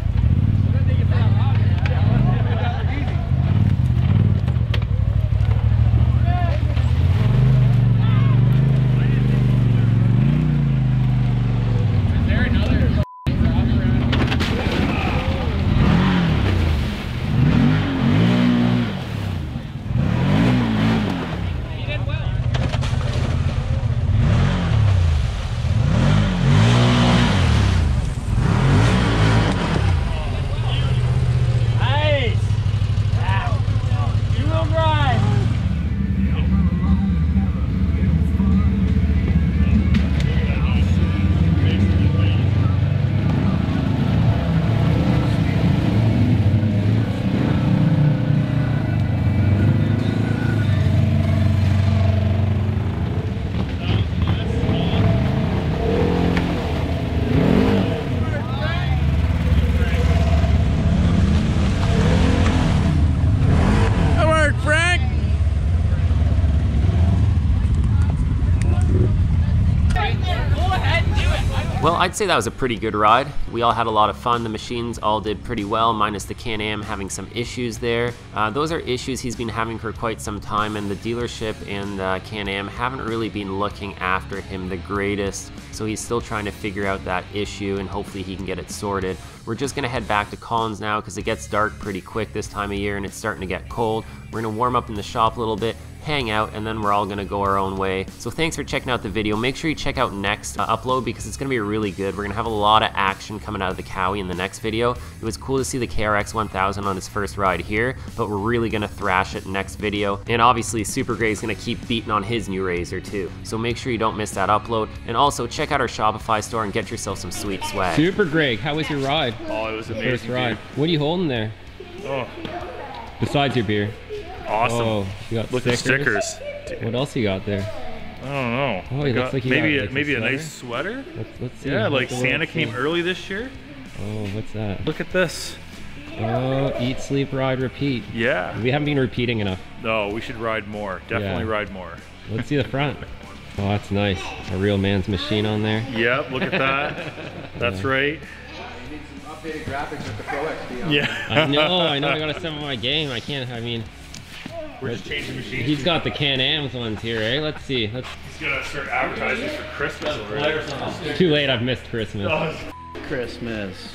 Well, I'd say that was a pretty good ride. We all had a lot of fun. The machines all did pretty well, minus the Can-Am having some issues there. Those are issues he's been having for quite some time, and the dealership and Can-Am haven't really been looking after him the greatest, so he's still trying to figure out that issue, and hopefully he can get it sorted. We're just gonna head back to Collins now because it gets dark pretty quick this time of year and it's starting to get cold. We're gonna warm up in the shop a little bit, hang out, and then we're all gonna go our own way. So thanks for checking out the video. Make sure you check out next upload because it's gonna be really good. We're gonna have a lot of action coming out of the Cowie in the next video. It was cool to see the KRX 1000 on his first ride here, but we're really gonna thrash it next video. And obviously Super Gray's gonna keep beating on his new Razor too. So make sure you don't miss that upload. And also check out our Shopify store and get yourself some sweet swag. Super Greg, how was your ride? Oh, it was amazing. First ride. What are you holding there? Oh, Besides your beer. awesome. Oh, you got Look at stickers. stickers. What else you got there? I don't know. Oh, it looks like you maybe got, like, maybe a a nice sweater. Let's see. Yeah, Let like the Santa world came see. early this year. Oh, what's that? Look at this. Oh, eat, sleep, ride, repeat. Yeah. We haven't been repeating enough. No, we should ride more. Definitely Yeah. ride more. Let's see the front. Oh, that's nice. A real man's machine on there. Yep, look at that. That's right. Updated graphics with the Pro XP. Yeah. I know. I gotta step up my game. I can't, I mean. We're just changing machines. He's got the Can-Am's ones here, eh? Let's see. He's gonna start advertising for Christmas already. Too late, I've missed Christmas. Oh, Christmas.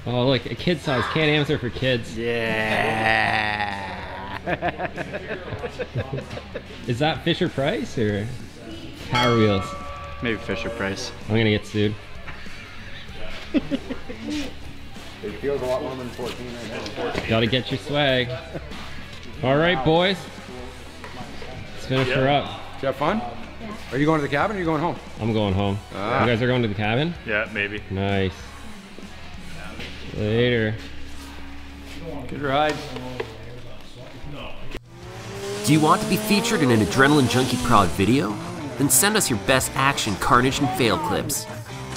Oh, look, a kid size. Can-Am's are for kids. Yeah. Is that Fisher Price or Power Wheels? Maybe Fisher Price. I'm gonna get sued. It feels a lot warmer than 14 right now. Gotta get your swag. All right, boys. Let's finish her up. Did you have fun? Yeah. Are you going to the cabin or are you going home? I'm going home. Ah. You guys are going to the cabin? yeah, maybe. Nice. Later. Good ride. Do you want to be featured in an Adrenaline Junkie Prod video? Then send us your best action, carnage, and fail clips.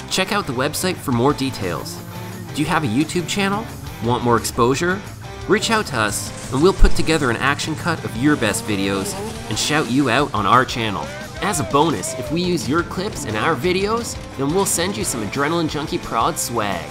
Check out the website for more details. Do you have a YouTube channel? Want more exposure? Reach out to us and we'll put together an action cut of your best videos and shout you out on our channel. As a bonus, if we use your clips in our videos, then we'll send you some Adrenaline Junkie Prod swag.